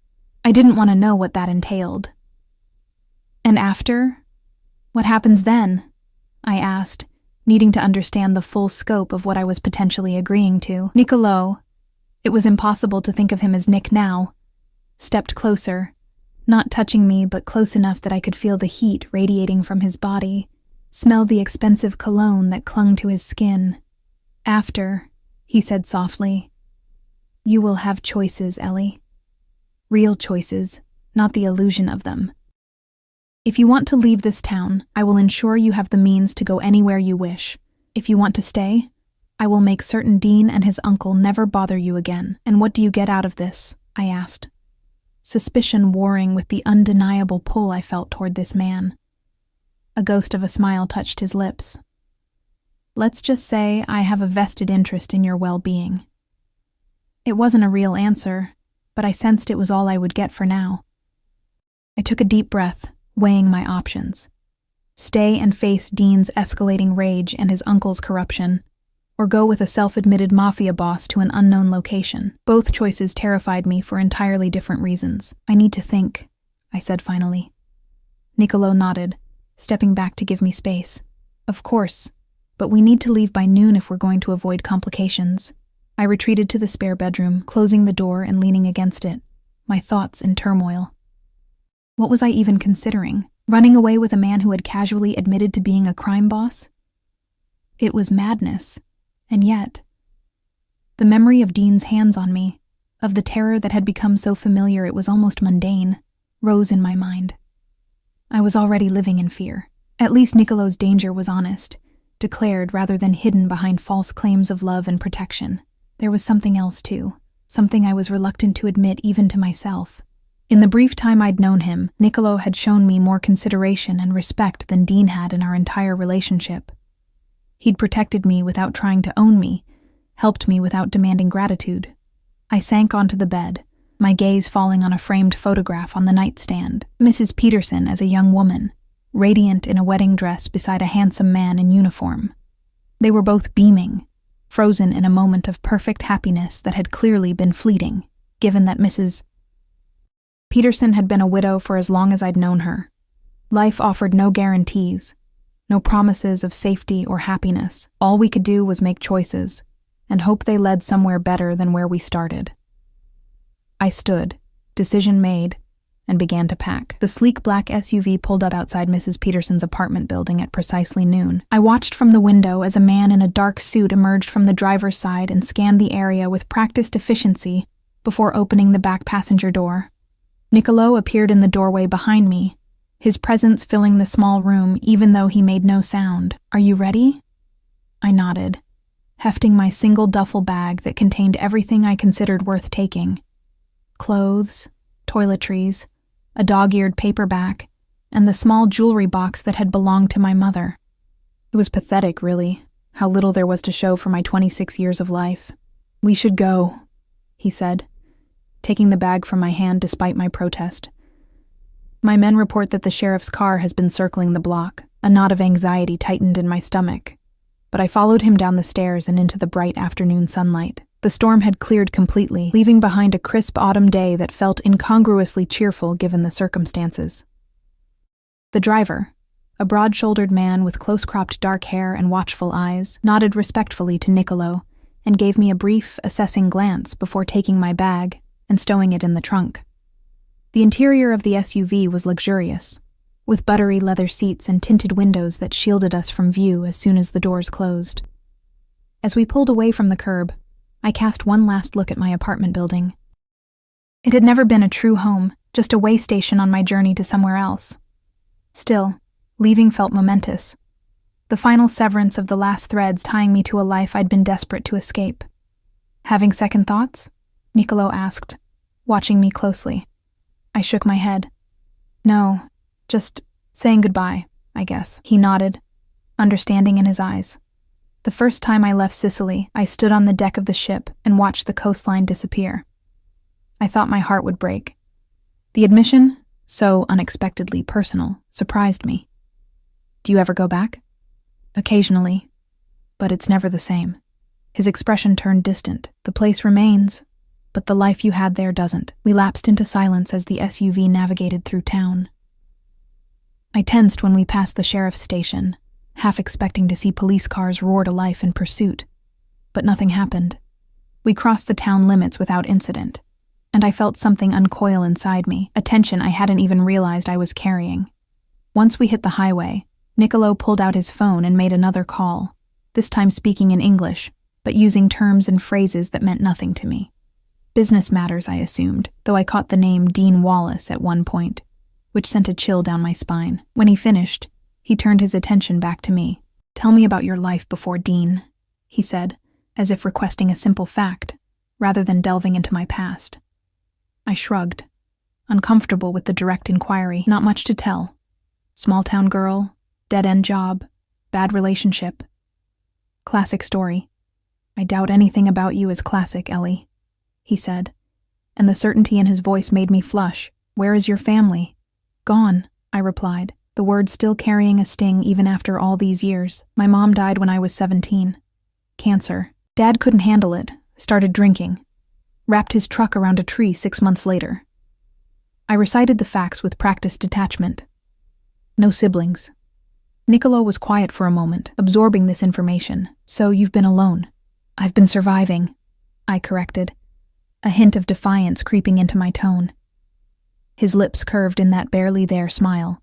I didn't want to know what that entailed. "And after? What happens then?" I asked, needing to understand the full scope of what I was potentially agreeing to. Niccolo, it was impossible to think of him as Nick now, stepped closer, not touching me but close enough that I could feel the heat radiating from his body, smell the expensive cologne that clung to his skin. "After," he said softly, "you will have choices, Ellie. Real choices, not the illusion of them. If you want to leave this town, I will ensure you have the means to go anywhere you wish. If you want to stay, I will make certain Dean and his uncle never bother you again." "And what do you get out of this?" I asked, suspicion warring with the undeniable pull I felt toward this man. A ghost of a smile touched his lips. "Let's just say I have a vested interest in your well-being." It wasn't a real answer, but I sensed it was all I would get for now. I took a deep breath, weighing my options. Stay and face Dean's escalating rage and his uncle's corruption, or go with a self-admitted mafia boss to an unknown location. Both choices terrified me for entirely different reasons. "I need to think," I said finally. Niccolo nodded, stepping back to give me space. "Of course, but we need to leave by noon if we're going to avoid complications." I retreated to the spare bedroom, closing the door and leaning against it, my thoughts in turmoil. What was I even considering? Running away with a man who had casually admitted to being a crime boss? It was madness, and yet, the memory of Dean's hands on me, of the terror that had become so familiar it was almost mundane, rose in my mind. I was already living in fear. At least Niccolo's danger was honest, declared rather than hidden behind false claims of love and protection. There was something else too, something I was reluctant to admit even to myself. In the brief time I'd known him, Niccolo had shown me more consideration and respect than Dean had in our entire relationship. He'd protected me without trying to own me, helped me without demanding gratitude. I sank onto the bed, my gaze falling on a framed photograph on the nightstand. Mrs. Peterson as a young woman, radiant in a wedding dress beside a handsome man in uniform. They were both beaming, frozen in a moment of perfect happiness that had clearly been fleeting, given that Mrs. Peterson had been a widow for as long as I'd known her. Life offered no guarantees, no promises of safety or happiness. All we could do was make choices, and hope they led somewhere better than where we started. I stood, decision made, and began to pack. The sleek black SUV pulled up outside Mrs. Peterson's apartment building at precisely noon. I watched from the window as a man in a dark suit emerged from the driver's side and scanned the area with practiced efficiency before opening the back passenger door. Niccolo appeared in the doorway behind me, his presence filling the small room even though he made no sound. "Are you ready?" I nodded, hefting my single duffel bag that contained everything I considered worth taking. Clothes, toiletries, a dog-eared paperback, and the small jewelry box that had belonged to my mother. It was pathetic, really, how little there was to show for my 26 years of life. "We should go," he said, taking the bag from my hand despite my protest. "My men report that the sheriff's car has been circling the block." A knot of anxiety tightened in my stomach, but I followed him down the stairs and into the bright afternoon sunlight. The storm had cleared completely, leaving behind a crisp autumn day that felt incongruously cheerful given the circumstances. The driver, a broad-shouldered man with close-cropped dark hair and watchful eyes, nodded respectfully to Niccolo and gave me a brief, assessing glance before taking my bag and stowing it in the trunk. The interior of the SUV was luxurious, with buttery leather seats and tinted windows that shielded us from view as soon as the doors closed. As we pulled away from the curb, I cast one last look at my apartment building. It had never been a true home, just a way station on my journey to somewhere else. Still, leaving felt momentous, the final severance of the last threads tying me to a life I'd been desperate to escape. "Having second thoughts?" Niccolo asked, watching me closely. I shook my head. "No, just saying goodbye, I guess." He nodded, understanding in his eyes. The first time I left Sicily, I stood on the deck of the ship and watched the coastline disappear. I thought my heart would break. The admission, so unexpectedly personal, surprised me. "Do you ever go back?" "Occasionally, but it's never the same." His expression turned distant. "The place remains, but the life you had there doesn't." We lapsed into silence as the SUV navigated through town. I tensed when we passed the sheriff's station, half expecting to see police cars roar to life in pursuit. But nothing happened. We crossed the town limits without incident, and I felt something uncoil inside me, a tension I hadn't even realized I was carrying. Once we hit the highway, Niccolo pulled out his phone and made another call, this time speaking in English, but using terms and phrases that meant nothing to me. Business matters, I assumed, though I caught the name Dean Wallace at one point, which sent a chill down my spine. When he finished, he turned his attention back to me. "Tell me about your life before Dean," he said, as if requesting a simple fact, rather than delving into my past. I shrugged, uncomfortable with the direct inquiry. "Not much to tell. Small-town girl, dead-end job, bad relationship. Classic story. I doubt anything about you is classic, Ellie," he said, and the certainty in his voice made me flush. "Where is your family?" "Gone," I replied, the words still carrying a sting even after all these years. "My mom died when I was 17. Cancer. Dad couldn't handle it, started drinking. Wrapped his truck around a tree 6 months later." I recited the facts with practiced detachment. "No siblings." Niccolo was quiet for a moment, absorbing this information. "So you've been alone." "I've been surviving," I corrected, a hint of defiance creeping into my tone. His lips curved in that barely there smile.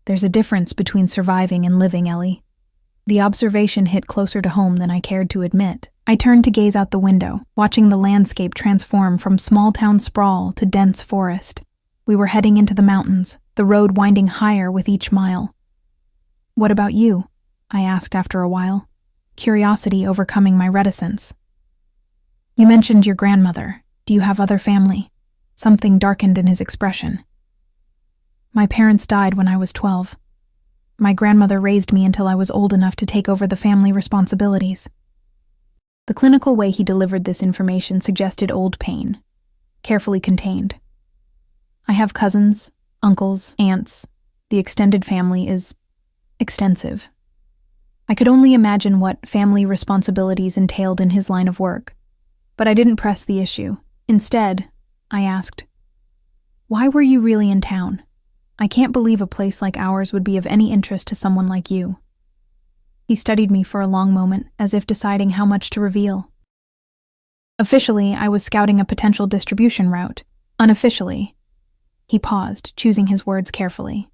"There's a difference between surviving and living, Ellie." The observation hit closer to home than I cared to admit. I turned to gaze out the window, watching the landscape transform from small-town sprawl to dense forest. We were heading into the mountains, the road winding higher with each mile. "What about you?" I asked after a while, curiosity overcoming my reticence. "You mentioned your grandmother. Do you have other family?" Something darkened in his expression. "My parents died when I was 12. My grandmother raised me until I was old enough to take over the family responsibilities." The clinical way he delivered this information suggested old pain, carefully contained. I have cousins, uncles, aunts. The extended family is extensive. I could only imagine what family responsibilities entailed in his line of work, but I didn't press the issue. Instead, I asked, "Why were you really in town? I can't believe a place like ours would be of any interest to someone like you." He studied me for a long moment, as if deciding how much to reveal. Officially, I was scouting a potential distribution route. Unofficially, he paused, choosing his words carefully.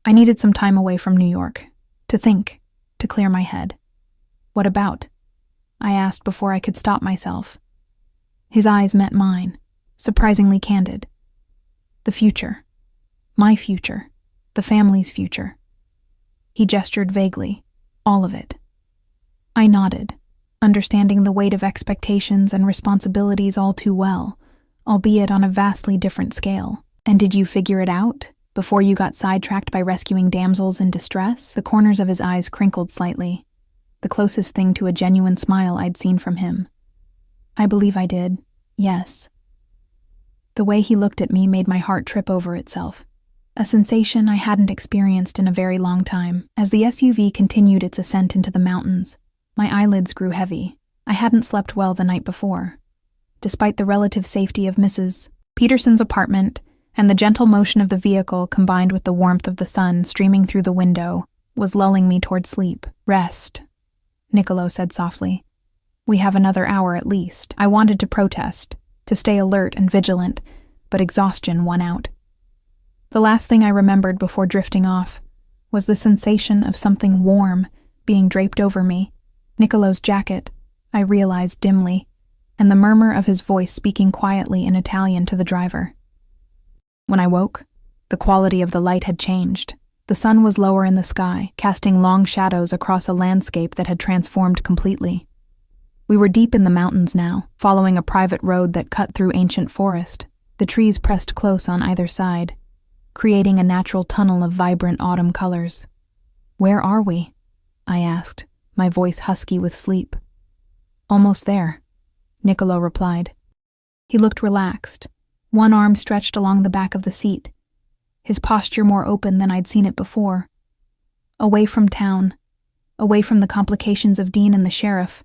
I needed some time away from New York, to think, to clear my head. "What about?" I asked before I could stop myself. His eyes met mine, surprisingly candid. The future. My future. The family's future. He gestured vaguely. All of it. I nodded, understanding the weight of expectations and responsibilities all too well, albeit on a vastly different scale. "And did you figure it out? Before you got sidetracked by rescuing damsels in distress?" The corners of his eyes crinkled slightly, the closest thing to a genuine smile I'd seen from him. I believe I did, yes. The way he looked at me made my heart trip over itself, a sensation I hadn't experienced in a very long time. As the SUV continued its ascent into the mountains, my eyelids grew heavy. I hadn't slept well the night before. Despite the relative safety of Mrs. Peterson's apartment, and the gentle motion of the vehicle combined with the warmth of the sun streaming through the window was lulling me toward sleep. "Rest," Niccolo said softly. "We have another hour at least." I wanted to protest, to stay alert and vigilant, but exhaustion won out. The last thing I remembered before drifting off was the sensation of something warm being draped over me, Niccolo's jacket, I realized dimly, and the murmur of his voice speaking quietly in Italian to the driver. When I woke, the quality of the light had changed. The sun was lower in the sky, casting long shadows across a landscape that had transformed completely. We were deep in the mountains now, following a private road that cut through ancient forest. The trees pressed close on either side, creating a natural tunnel of vibrant autumn colors. "Where are we?" I asked, my voice husky with sleep. "Almost there," Niccolo replied. He looked relaxed, one arm stretched along the back of the seat, his posture more open than I'd seen it before. Away from town, away from the complications of Dean and the sheriff,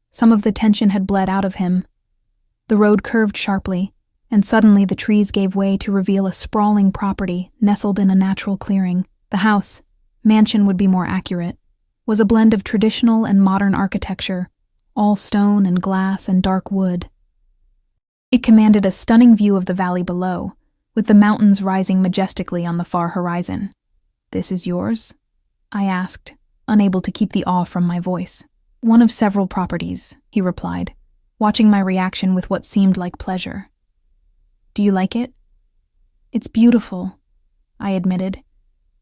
some of the tension had bled out of him. The road curved sharply, and suddenly the trees gave way to reveal a sprawling property nestled in a natural clearing. The house, mansion would be more accurate, was a blend of traditional and modern architecture, all stone and glass and dark wood. It commanded a stunning view of the valley below, with the mountains rising majestically on the far horizon. "This is yours?" I asked, unable to keep the awe from my voice. "One of several properties," he replied, watching my reaction with what seemed like pleasure. "Do you like it?" "It's beautiful," I admitted,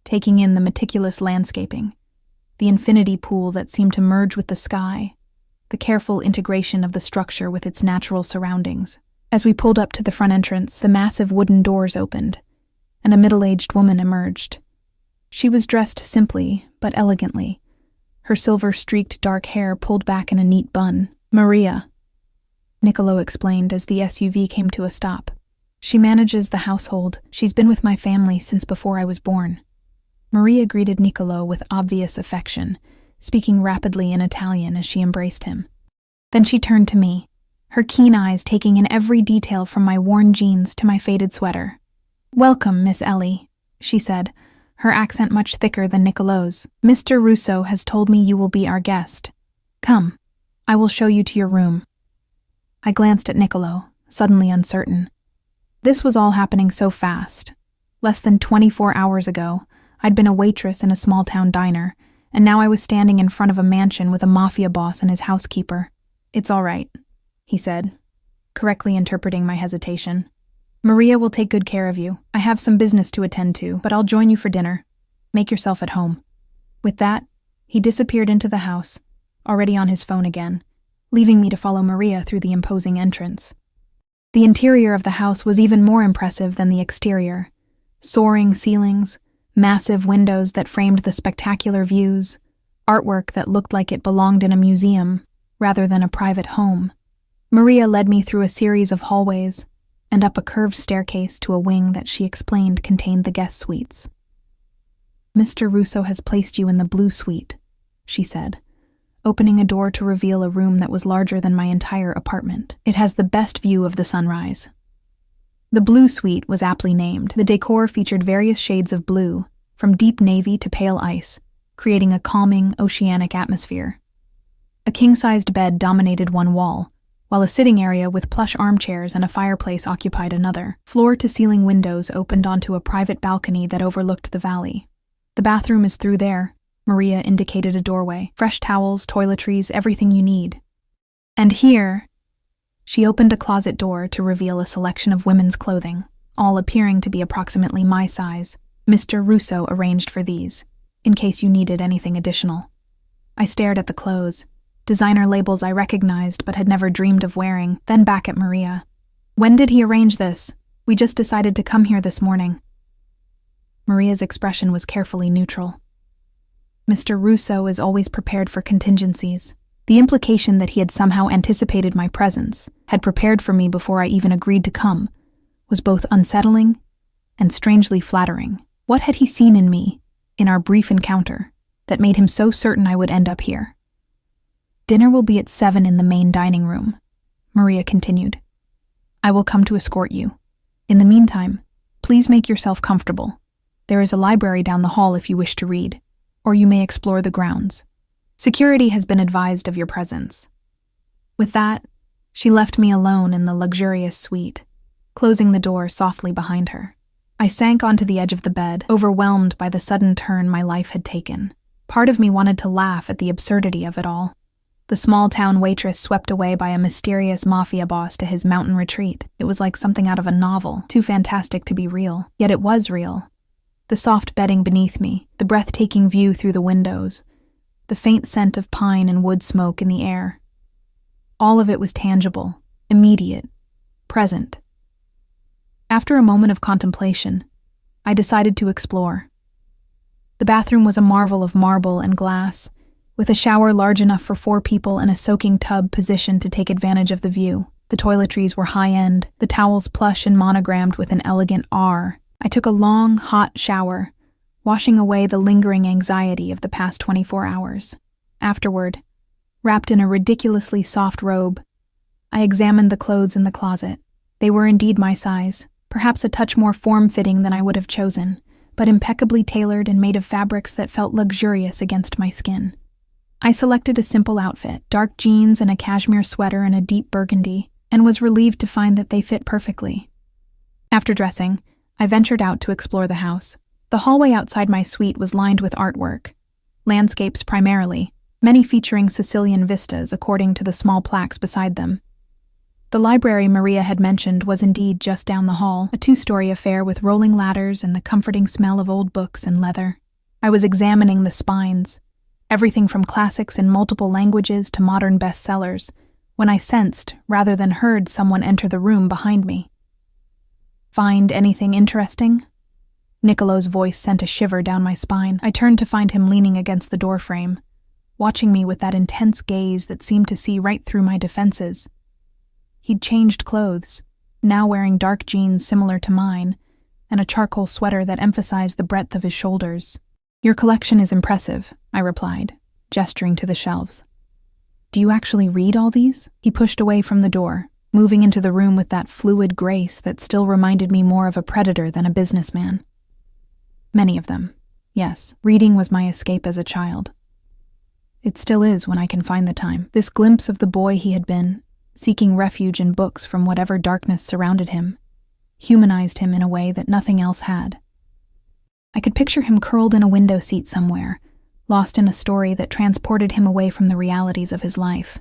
taking in the meticulous landscaping, the infinity pool that seemed to merge with the sky, the careful integration of the structure with its natural surroundings. As we pulled up to the front entrance, the massive wooden doors opened, and a middle-aged woman emerged. She was dressed simply, but elegantly, her silver-streaked dark hair pulled back in a neat bun. "Maria," Niccolo explained as the SUV came to a stop. "She manages the household. She's been with my family since before I was born." Maria greeted Niccolo with obvious affection, speaking rapidly in Italian as she embraced him. Then she turned to me, her keen eyes taking in every detail from my worn jeans to my faded sweater. "Welcome, Miss Ellie," she said, her accent much thicker than Niccolo's. "Mr. Russo has told me you will be our guest. Come, I will show you to your room." I glanced at Niccolo, suddenly uncertain. This was all happening so fast. Less than 24 hours ago, I'd been a waitress in a small-town diner, and now I was standing in front of a mansion with a Mafia boss and his housekeeper. "It's all right," he said, correctly interpreting my hesitation. "Maria will take good care of you. I have some business to attend to, but I'll join you for dinner. Make yourself at home." With that, he disappeared into the house, already on his phone again, leaving me to follow Maria through the imposing entrance. The interior of the house was even more impressive than the exterior. Soaring ceilings, massive windows that framed the spectacular views, artwork that looked like it belonged in a museum. rather than a private home. Maria led me through a series of hallways and up a curved staircase to a wing that she explained contained the guest suites. "Mr. Russo has placed you in the blue suite," she said, opening a door to reveal a room that was larger than my entire apartment. "It has the best view of the sunrise." The blue suite was aptly named. The decor featured various shades of blue, from deep navy to pale ice, creating a calming, oceanic atmosphere. A king-sized bed dominated one wall, while a sitting area with plush armchairs and a fireplace occupied another. Floor-to-ceiling windows opened onto a private balcony that overlooked the valley. "The bathroom is through there," Maria indicated a doorway. "Fresh towels, toiletries, everything you need." "And here," she opened a closet door to reveal a selection of women's clothing, all appearing to be approximately my size. "Mr. Russo arranged for these, in case you needed anything additional." I stared at the clothes, designer labels I recognized but had never dreamed of wearing, then back at Maria. "When did he arrange this? We just decided to come here this morning." Maria's expression was carefully neutral. "Mr. Russo is always prepared for contingencies." The implication that he had somehow anticipated my presence, had prepared for me before I even agreed to come, was both unsettling and strangely flattering. What had he seen in me, in our brief encounter, that made him so certain I would end up here? "Dinner will be at 7 in the main dining room," Maria continued. "I will come to escort you. In the meantime, please make yourself comfortable. There is a library down the hall if you wish to read, or you may explore the grounds. Security has been advised of your presence." With that, she left me alone in the luxurious suite, closing the door softly behind her. I sank onto the edge of the bed, overwhelmed by the sudden turn my life had taken. Part of me wanted to laugh at the absurdity of it all. The small-town waitress swept away by a mysterious mafia boss to his mountain retreat. It was like something out of a novel, too fantastic to be real. Yet it was real. The soft bedding beneath me, the breathtaking view through the windows, the faint scent of pine and wood smoke in the air. All of it was tangible, immediate, present. After a moment of contemplation, I decided to explore. The bathroom was a marvel of marble and glass, with a shower large enough for 4 people and a soaking tub positioned to take advantage of the view. The toiletries were high-end, the towels plush and monogrammed with an elegant R. I took a long, hot shower, washing away the lingering anxiety of the past 24 hours. Afterward, wrapped in a ridiculously soft robe, I examined the clothes in the closet. They were indeed my size, perhaps a touch more form-fitting than I would have chosen, but impeccably tailored and made of fabrics that felt luxurious against my skin. I selected a simple outfit, dark jeans and a cashmere sweater in a deep burgundy, and was relieved to find that they fit perfectly. After dressing, I ventured out to explore the house. The hallway outside my suite was lined with artwork, landscapes primarily, many featuring Sicilian vistas according to the small plaques beside them. The library Maria had mentioned was indeed just down the hall, a 2-story affair with rolling ladders and the comforting smell of old books and leather. I was examining the spines, everything from classics in multiple languages to modern bestsellers, when I sensed, rather than heard, someone enter the room behind me. "Find anything interesting?" Niccolo's voice sent a shiver down my spine. I turned to find him leaning against the doorframe, watching me with that intense gaze that seemed to see right through my defenses. He'd changed clothes, now wearing dark jeans similar to mine, and a charcoal sweater that emphasized the breadth of his shoulders. "Your collection is impressive," I replied, gesturing to the shelves. "Do you actually read all these?" He pushed away from the door, moving into the room with that fluid grace that still reminded me more of a predator than a businessman. "Many of them, yes. Reading was my escape as a child. It still is when I can find the time." This glimpse of the boy he had been, seeking refuge in books from whatever darkness surrounded him, humanized him in a way that nothing else had. I could picture him curled in a window seat somewhere, lost in a story that transported him away from the realities of his life.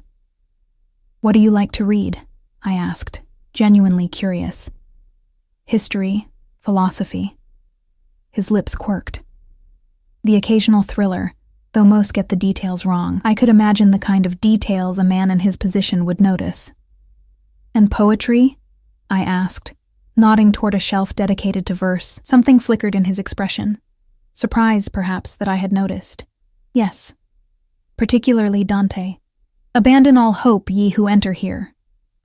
"What do you like to read?" I asked, genuinely curious. "History, philosophy." His lips quirked. "The occasional thriller, though most get the details wrong. I could imagine the kind of details a man in his position would notice." "And poetry?" I asked, nodding toward a shelf dedicated to verse. Something flickered in his expression. Surprise, perhaps, that I had noticed. "Yes. Particularly Dante. "Abandon all hope, ye who enter here,"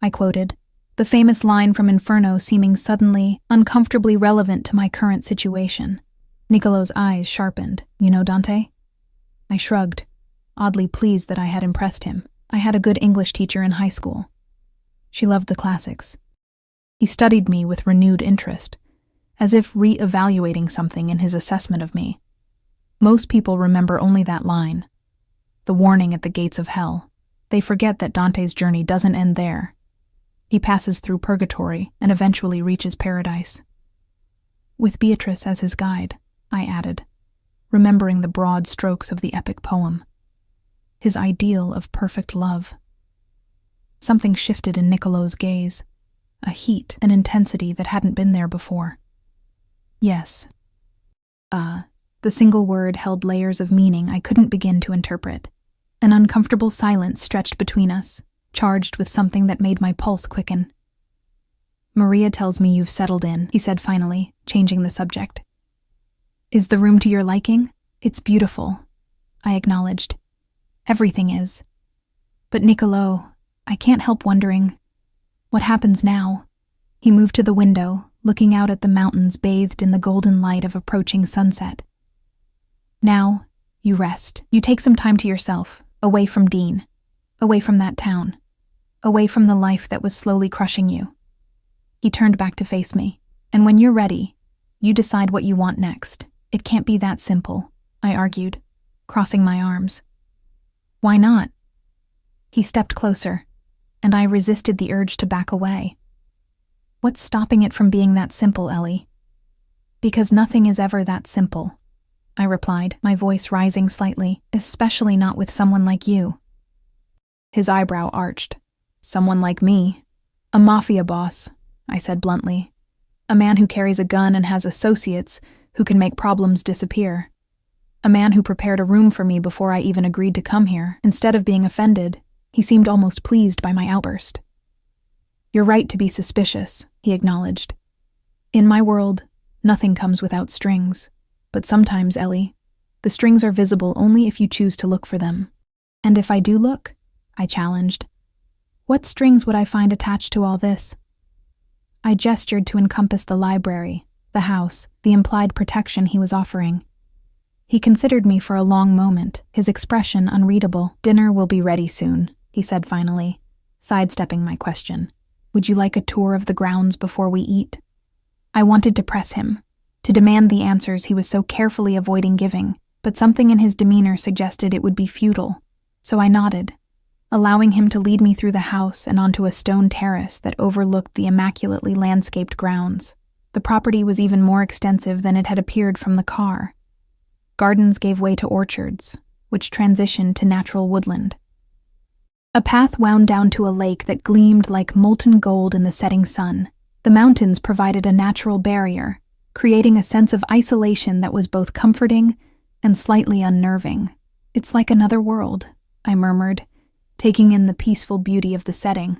I quoted, the famous line from Inferno seeming suddenly, uncomfortably relevant to my current situation. Niccolo's eyes sharpened. "You know Dante?" I shrugged, oddly pleased that I had impressed him. I had a good English teacher in high school. She loved the classics. He studied me with renewed interest, as if re-evaluating something in his assessment of me. Most people remember only that line, the warning at the gates of hell. They forget that Dante's journey doesn't end there. He passes through purgatory and eventually reaches paradise. With Beatrice as his guide, I added, remembering the broad strokes of the epic poem. His ideal of perfect love. Something shifted in Niccolo's gaze, a heat and intensity that hadn't been there before. Yes. The single word held layers of meaning I couldn't begin to interpret. An uncomfortable silence stretched between us, charged with something that made my pulse quicken. "Maria tells me you've settled in," he said finally, changing the subject. "Is the room to your liking?" "It's beautiful," I acknowledged. "Everything is. But Niccolo, I can't help wondering, what happens now?" He moved to the window, looking out at the mountains bathed in the golden light of approaching sunset. "Now, you rest. You take some time to yourself, away from Dean, away from that town, away from the life that was slowly crushing you." He turned back to face me. "And when you're ready, you decide what you want next. It can't be that simple," I argued, crossing my arms. "Why not?" He stepped closer, and I resisted the urge to back away. "What's stopping it from being that simple, Ellie?" "Because nothing is ever that simple," I replied, my voice rising slightly, "especially not with someone like you." His eyebrow arched. "Someone like me? A mafia boss," I said bluntly. "A man who carries a gun and has associates who can make problems disappear. A man who prepared a room for me before I even agreed to come here." Instead of being offended, he seemed almost pleased by my outburst. "You're right to be suspicious," he acknowledged. "In my world, nothing comes without strings. But sometimes, Ellie, the strings are visible only if you choose to look for them." "And if I do look?" I challenged. "What strings would I find attached to all this?" I gestured to encompass the library, the house, the implied protection he was offering. He considered me for a long moment, his expression unreadable. "Dinner will be ready soon," he said finally, sidestepping my question. "Would you like a tour of the grounds before we eat?" I wanted to press him, to demand the answers he was so carefully avoiding giving, but something in his demeanor suggested it would be futile, so I nodded, allowing him to lead me through the house and onto a stone terrace that overlooked the immaculately landscaped grounds. The property was even more extensive than it had appeared from the car. Gardens gave way to orchards, which transitioned to natural woodland. A path wound down to a lake that gleamed like molten gold in the setting sun. The mountains provided a natural barrier, creating a sense of isolation that was both comforting and slightly unnerving. "It's like another world," I murmured, taking in the peaceful beauty of the setting.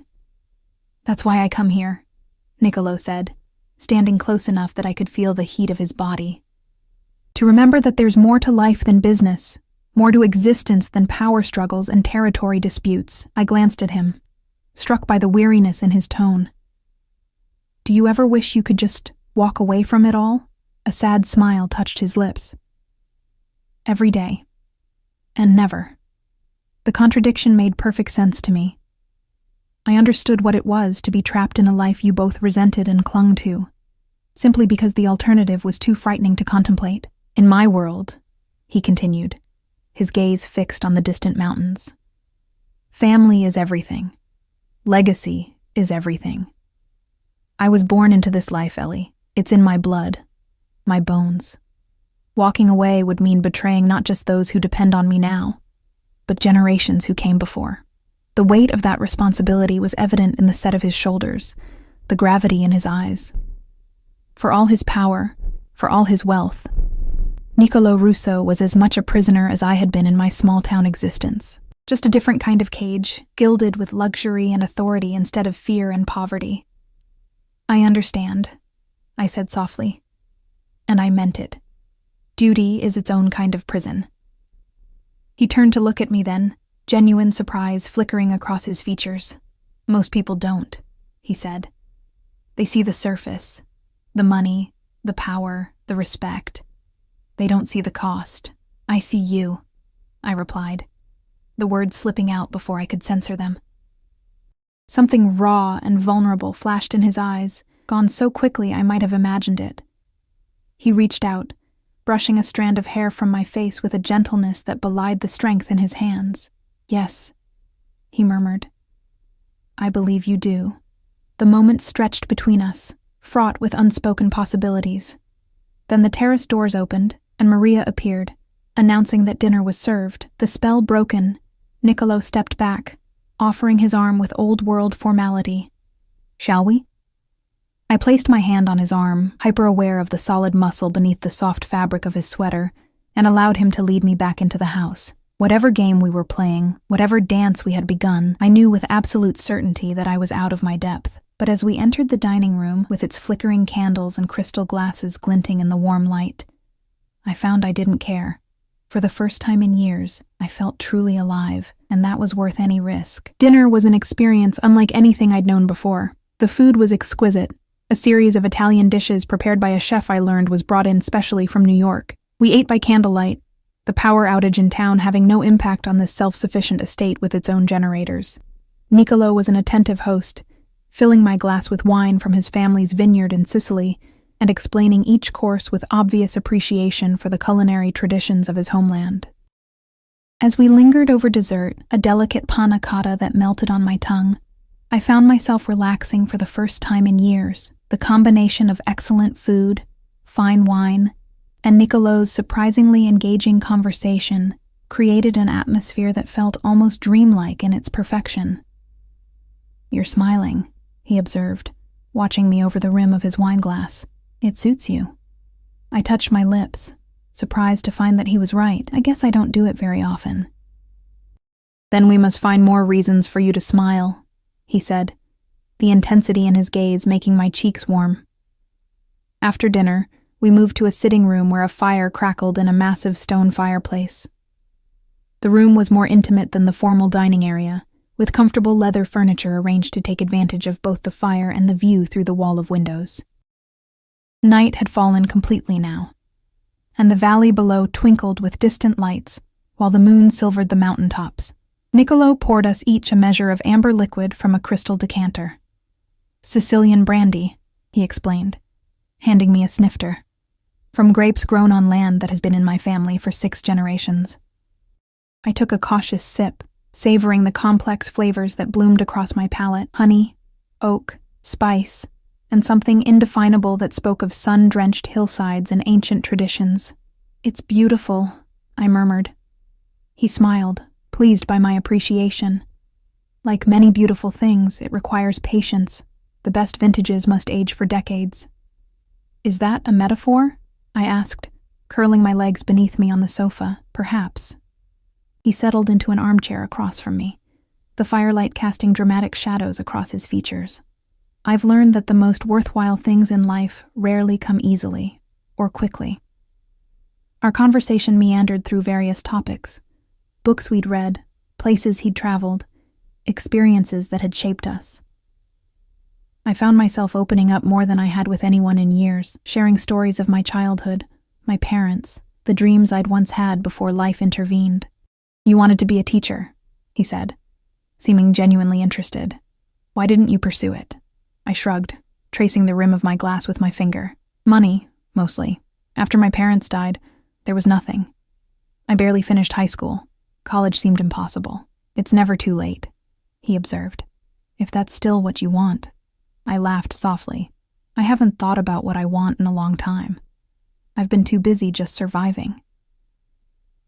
"That's why I come here," Niccolo said, standing close enough that I could feel the heat of his body. "To remember that there's more to life than business, more to existence than power struggles and territory disputes." I glanced at him, struck by the weariness in his tone. "Do you ever wish you could just walk away from it all?" A sad smile touched his lips. "Every day. And never." The contradiction made perfect sense to me. I understood what it was to be trapped in a life you both resented and clung to, simply because the alternative was too frightening to contemplate. "In my world," he continued, his gaze fixed on the distant mountains, "family is everything. Legacy is everything. I was born into this life, Ellie. It's in my blood, my bones. Walking away would mean betraying not just those who depend on me now, but generations who came before." The weight of that responsibility was evident in the set of his shoulders, the gravity in his eyes. For all his power, for all his wealth, Niccolo Russo was as much a prisoner as I had been in my small-town existence. Just a different kind of cage, gilded with luxury and authority instead of fear and poverty. "I understand," I said softly. And I meant it. Duty is its own kind of prison. He turned to look at me then, genuine surprise flickering across his features. "Most people don't," he said. "They see the surface, the money, the power, the respect. They don't see the cost. I see you," I replied, the words slipping out before I could censor them. Something raw and vulnerable flashed in his eyes, gone so quickly I might have imagined it. He reached out, brushing a strand of hair from my face with a gentleness that belied the strength in his hands. "Yes," he murmured. "I believe you do." The moment stretched between us, fraught with unspoken possibilities. Then the terrace doors opened, and Maria appeared, announcing that dinner was served. The spell broken, Niccolo stepped back, offering his arm with old-world formality. "Shall we?" I placed my hand on his arm, hyper-aware of the solid muscle beneath the soft fabric of his sweater, and allowed him to lead me back into the house. Whatever game we were playing, whatever dance we had begun, I knew with absolute certainty that I was out of my depth. But as we entered the dining room, with its flickering candles and crystal glasses glinting in the warm light, I found I didn't care. For the first time in years, I felt truly alive, and that was worth any risk. Dinner was an experience unlike anything I'd known before. The food was exquisite. A series of Italian dishes prepared by a chef I learned was brought in specially from New York. We ate by candlelight, the power outage in town having no impact on this self-sufficient estate with its own generators. Niccolo was an attentive host, filling my glass with wine from his family's vineyard in Sicily and explaining each course with obvious appreciation for the culinary traditions of his homeland. As we lingered over dessert, a delicate panna cotta that melted on my tongue, I found myself relaxing for the first time in years. The combination of excellent food, fine wine, and Niccolo's surprisingly engaging conversation created an atmosphere that felt almost dreamlike in its perfection. "You're smiling," he observed, watching me over the rim of his wineglass. "It suits you." I touched my lips, surprised to find that he was right. I guess I don't do it very often. "Then we must find more reasons for you to smile," he said, the intensity in his gaze making my cheeks warm. After dinner, we moved to a sitting room where a fire crackled in a massive stone fireplace. The room was more intimate than the formal dining area, with comfortable leather furniture arranged to take advantage of both the fire and the view through the wall of windows. Night had fallen completely now, and the valley below twinkled with distant lights, while the moon silvered the mountaintops. Niccolo poured us each a measure of amber liquid from a crystal decanter. "Sicilian brandy," he explained, handing me a snifter, "from grapes grown on land that has been in my family for 6 generations. I took a cautious sip, savoring the complex flavors that bloomed across my palate: honey, oak, spice, and something indefinable that spoke of sun-drenched hillsides and ancient traditions. "It's beautiful," I murmured. He smiled, pleased by my appreciation. "Like many beautiful things, it requires patience. The best vintages must age for decades." "Is that a metaphor?" I asked, curling my legs beneath me on the sofa. "Perhaps." He settled into an armchair across from me, the firelight casting dramatic shadows across his features. "I've learned that the most worthwhile things in life rarely come easily or quickly." Our conversation meandered through various topics: books we'd read, places he'd traveled, experiences that had shaped us. I found myself opening up more than I had with anyone in years, sharing stories of my childhood, my parents, the dreams I'd once had before life intervened. "You wanted to be a teacher," he said, seeming genuinely interested. "Why didn't you pursue it?" I shrugged, tracing the rim of my glass with my finger. "Money, mostly. After my parents died, there was nothing. I barely finished high school. College seemed impossible." "It's never too late," he observed. "If that's still what you want." I laughed softly. "I haven't thought about what I want in a long time. I've been too busy just surviving."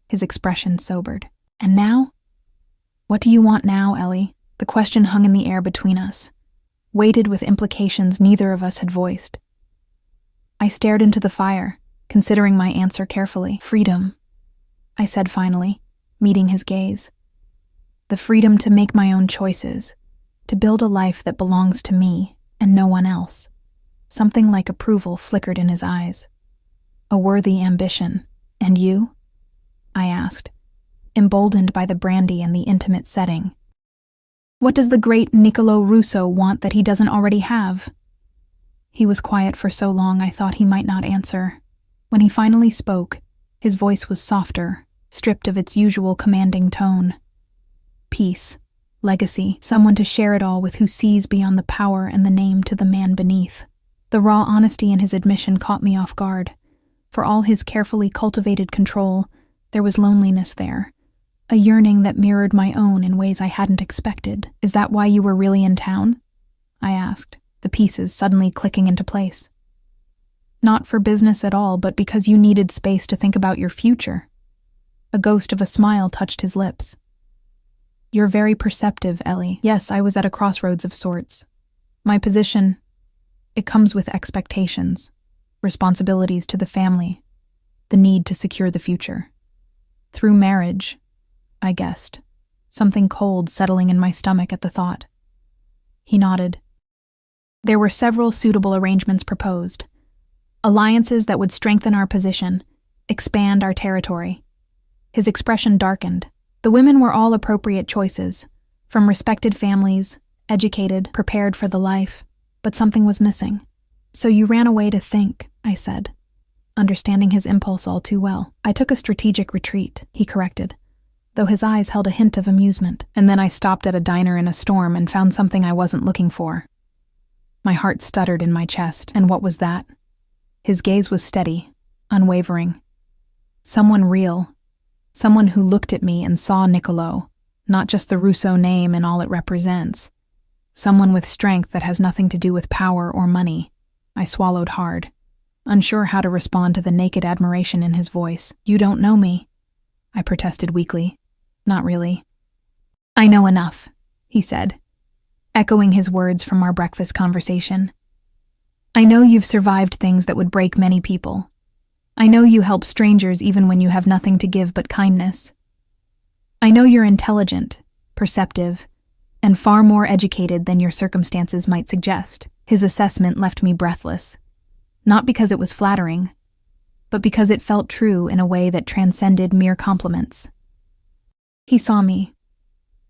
His expression sobered. "And now?" "What do you want now, Ellie?" The question hung in the air between us, weighted with implications neither of us had voiced. I stared into the fire, considering my answer carefully. "Freedom," I said finally, meeting his gaze. "The freedom to make my own choices, to build a life that belongs to me and no one else." Something like approval flickered in his eyes. "A worthy ambition. And you?" I asked, emboldened by the brandy and the intimate setting. What does the great Niccolo Russo want that he doesn't already have? He was quiet for so long I thought he might not answer. When he finally spoke, his voice was softer, stripped of its usual commanding tone. Peace, legacy, someone to share it all with who sees beyond the power and the name to the man beneath. The raw honesty in his admission caught me off guard. For all his carefully cultivated control, there was loneliness there, a yearning that mirrored my own in ways I hadn't expected. Is that why you were really in town? I asked, the pieces suddenly clicking into place. Not for business at all, but because you needed space to think about your future. A ghost of a smile touched his lips. You're very perceptive, Ellie. Yes, I was at a crossroads of sorts. My position, it comes with expectations, responsibilities to the family, the need to secure the future. Through marriage, I guessed, something cold settling in my stomach at the thought. He nodded. There were several suitable arrangements proposed, alliances that would strengthen our position, expand our territory. His expression darkened. The women were all appropriate choices, from respected families, educated, prepared for the life, but something was missing. So you ran away to think, I said, understanding his impulse all too well. I took a strategic retreat, he corrected, though his eyes held a hint of amusement. And then I stopped at a diner in a storm and found something I wasn't looking for. My heart stuttered in my chest, and what was that? His gaze was steady, unwavering. Someone real. Someone who looked at me and saw Niccolo, not just the Russo name and all it represents. Someone with strength that has nothing to do with power or money. I swallowed hard, unsure how to respond to the naked admiration in his voice. You don't know me, I protested weakly. Not really. I know enough, he said, echoing his words from our breakfast conversation. I know you've survived things that would break many people. I know you help strangers even when you have nothing to give but kindness. I know you're intelligent, perceptive, and far more educated than your circumstances might suggest. His assessment left me breathless, not because it was flattering, but because it felt true in a way that transcended mere compliments. He saw me,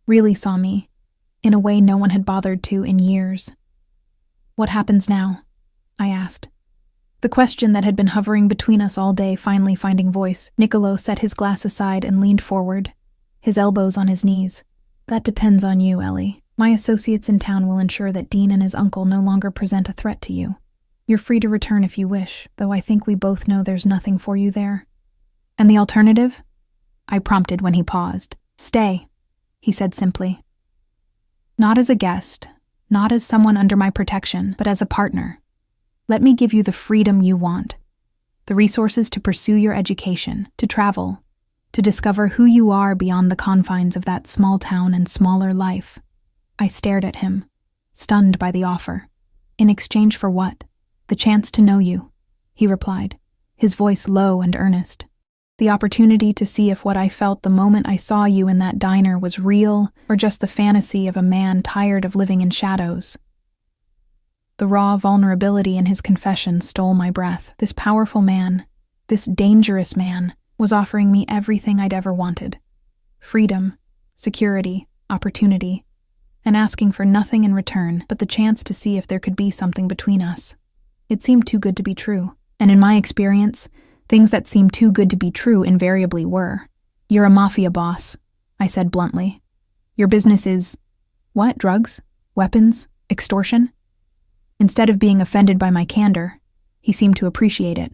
really saw me, in a way no one had bothered to in years. What happens now? I asked. The question that had been hovering between us all day finally finding voice. Niccolo set his glass aside and leaned forward, his elbows on his knees. That depends on you, Ellie. My associates in town will ensure that Dean and his uncle no longer present a threat to you. You're free to return if you wish, though I think we both know there's nothing for you there. And the alternative? I prompted when he paused. Stay, he said simply. Not as a guest, not as someone under my protection, but as a partner. Let me give you the freedom you want, the resources to pursue your education, to travel, to discover who you are beyond the confines of that small town and smaller life. I stared at him, stunned by the offer. In exchange for what? The chance to know you, he replied, his voice low and earnest. The opportunity to see if what I felt the moment I saw you in that diner was real or just the fantasy of a man tired of living in shadows. The raw vulnerability in his confession stole my breath. This powerful man, this dangerous man, was offering me everything I'd ever wanted. Freedom, security, opportunity, and asking for nothing in return but the chance to see if there could be something between us. It seemed too good to be true, and in my experience, things that seemed too good to be true invariably were. You're a mafia boss, I said bluntly. Your business is, what, drugs? Weapons? Extortion? Instead of being offended by my candor, he seemed to appreciate it.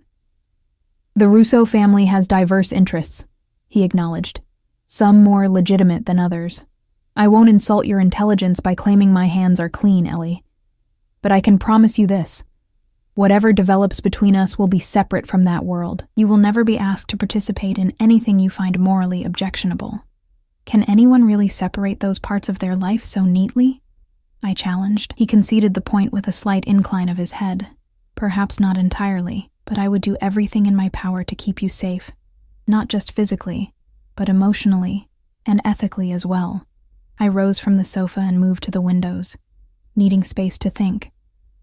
The Russo family has diverse interests, he acknowledged, some more legitimate than others. I won't insult your intelligence by claiming my hands are clean, Ellie. But I can promise you this. Whatever develops between us will be separate from that world. You will never be asked to participate in anything you find morally objectionable. Can anyone really separate those parts of their life so neatly? I challenged. He conceded the point with a slight incline of his head. Perhaps not entirely, but I would do everything in my power to keep you safe. Not just physically, but emotionally and ethically as well. I rose from the sofa and moved to the windows, needing space to think.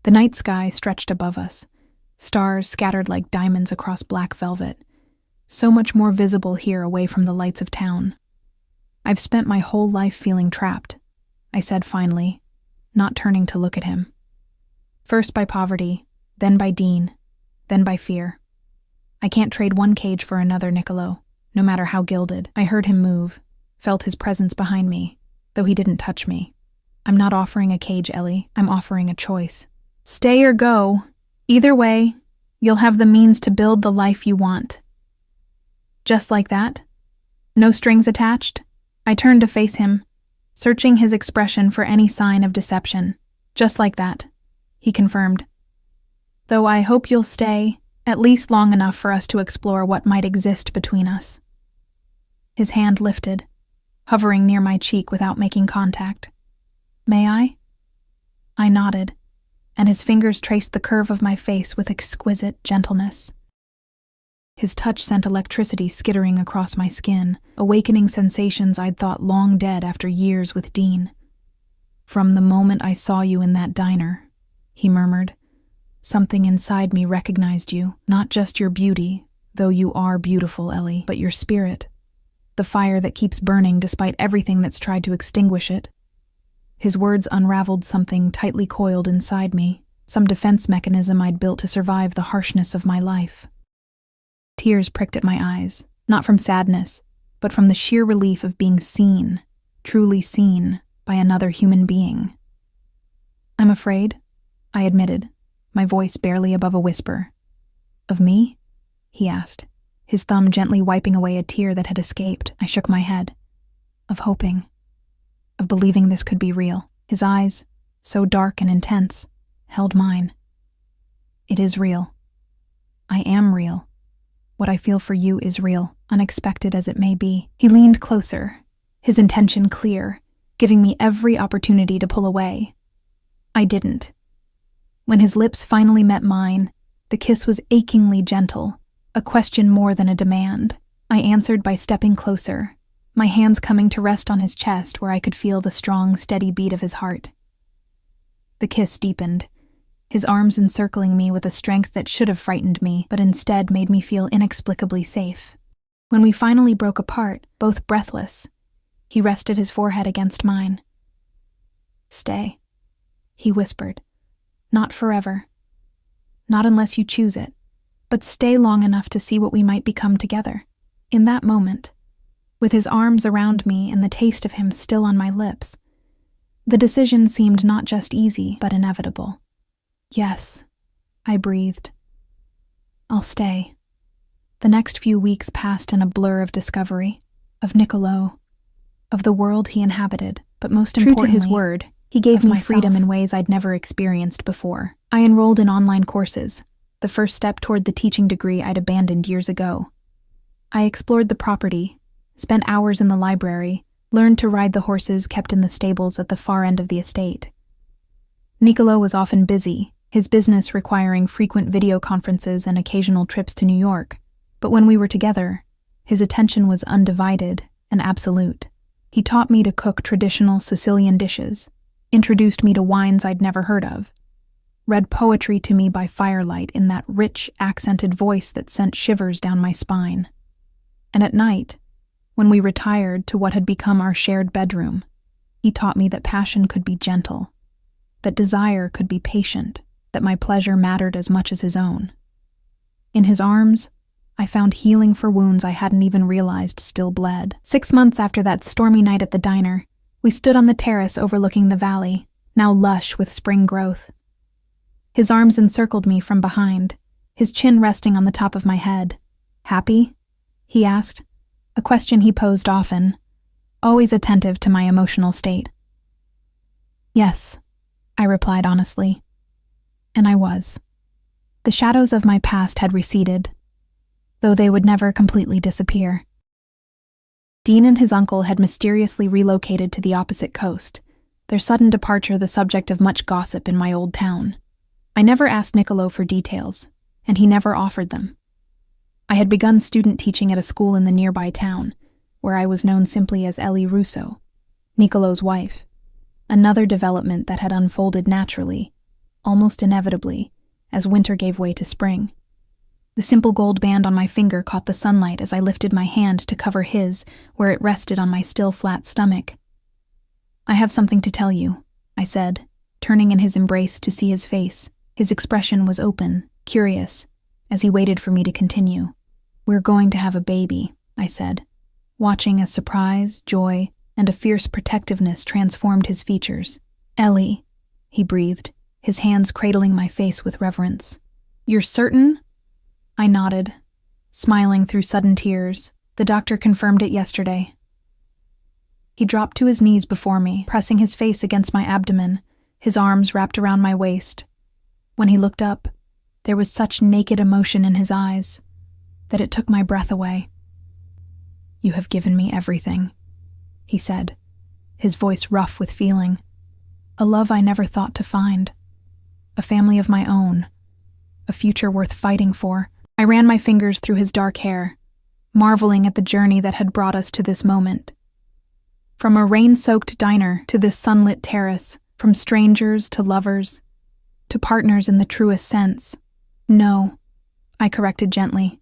The night sky stretched above us, stars scattered like diamonds across black velvet, so much more visible here away from the lights of town. I've spent my whole life feeling trapped, I said finally, not turning to look at him. First by poverty, then by Dean, then by fear. I can't trade one cage for another, Niccolo, no matter how gilded. I heard him move, felt his presence behind me, though he didn't touch me. I'm not offering a cage, Ellie. I'm offering a choice. Stay or go. Either way, you'll have the means to build the life you want. Just like that? No strings attached? I turned to face him, searching his expression for any sign of deception. Just like that, he confirmed. Though I hope you'll stay, at least long enough for us to explore what might exist between us. His hand lifted, hovering near my cheek without making contact. May I? I nodded, and his fingers traced the curve of my face with exquisite gentleness. His touch sent electricity skittering across my skin, awakening sensations I'd thought long dead after years with Dean. From the moment I saw you in that diner, he murmured, something inside me recognized you, not just your beauty, though you are beautiful, Ellie, but your spirit, the fire that keeps burning despite everything that's tried to extinguish it. His words unraveled something tightly coiled inside me, some defense mechanism I'd built to survive the harshness of my life. Tears pricked at my eyes, not from sadness, but from the sheer relief of being seen, truly seen, by another human being. I'm afraid, I admitted, my voice barely above a whisper. Of me? He asked, his thumb gently wiping away a tear that had escaped. I shook my head. Of hoping. Of believing this could be real. His eyes, so dark and intense, held mine. It is real. I am real. What I feel for you is real, unexpected as it may be. He leaned closer, his intention clear, giving me every opportunity to pull away. I didn't. When his lips finally met mine, the kiss was achingly gentle, a question more than a demand. I answered by stepping closer, my hands coming to rest on his chest where I could feel the strong, steady beat of his heart. The kiss deepened, his arms encircling me with a strength that should have frightened me, but instead made me feel inexplicably safe. When we finally broke apart, both breathless, he rested his forehead against mine. Stay, he whispered. Not forever. Not unless you choose it, but stay long enough to see what we might become together. In that moment, with his arms around me and the taste of him still on my lips, the decision seemed not just easy, but inevitable. Yes, I breathed. I'll stay. The next few weeks passed in a blur of discovery, of Niccolo, of the world he inhabited, but most importantly, true to his word, he gave me freedom in ways I'd never experienced before. I enrolled in online courses, the first step toward the teaching degree I'd abandoned years ago. I explored the property, spent hours in the library, learned to ride the horses kept in the stables at the far end of the estate. Niccolo was often busy, his business requiring frequent video conferences and occasional trips to New York, but when we were together, his attention was undivided and absolute. He taught me to cook traditional Sicilian dishes, introduced me to wines I'd never heard of, read poetry to me by firelight in that rich, accented voice that sent shivers down my spine. And at night, when we retired to what had become our shared bedroom, he taught me that passion could be gentle, that desire could be patient, that my pleasure mattered as much as his own. In his arms, I found healing for wounds I hadn't even realized still bled. 6 months after that stormy night at the diner, we stood on the terrace overlooking the valley, now lush with spring growth. His arms encircled me from behind, his chin resting on the top of my head. Happy? He asked, a question he posed often, always attentive to my emotional state. Yes, I replied honestly. And I was. The shadows of my past had receded, though they would never completely disappear. Dean and his uncle had mysteriously relocated to the opposite coast, their sudden departure the subject of much gossip in my old town. I never asked Niccolo for details, and he never offered them. I had begun student teaching at a school in the nearby town, where I was known simply as Ellie Russo, Niccolo's wife, another development that had unfolded naturally, almost inevitably, as winter gave way to spring. The simple gold band on my finger caught the sunlight as I lifted my hand to cover his, where it rested on my still flat stomach. "I have something to tell you," I said, turning in his embrace to see his face. His expression was open, curious, as he waited for me to continue. "We're going to have a baby," I said, watching as surprise, joy, and a fierce protectiveness transformed his features. "Ellie," he breathed, his hands cradling my face with reverence. "You're certain?" I nodded, smiling through sudden tears. "The doctor confirmed it yesterday." He dropped to his knees before me, pressing his face against my abdomen, his arms wrapped around my waist. When he looked up, there was such naked emotion in his eyes that it took my breath away. "You have given me everything," he said, his voice rough with feeling. "A love I never thought to find. A family of my own. A future worth fighting for." I ran my fingers through his dark hair, marveling at the journey that had brought us to this moment. From a rain-soaked diner to this sunlit terrace, from strangers to lovers, to partners in the truest sense. "No," I corrected gently.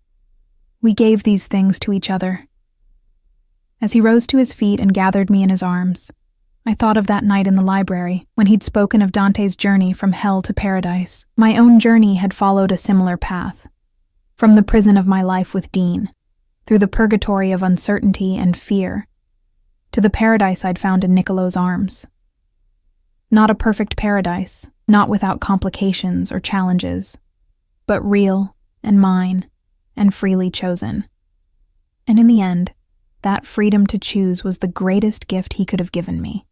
"We gave these things to each other." As he rose to his feet and gathered me in his arms, I thought of that night in the library when he'd spoken of Dante's journey from hell to paradise. My own journey had followed a similar path. From the prison of my life with Dean, through the purgatory of uncertainty and fear, to the paradise I'd found in Niccolo's arms. Not a perfect paradise, not without complications or challenges, but real and mine and freely chosen. And in the end, that freedom to choose was the greatest gift he could have given me.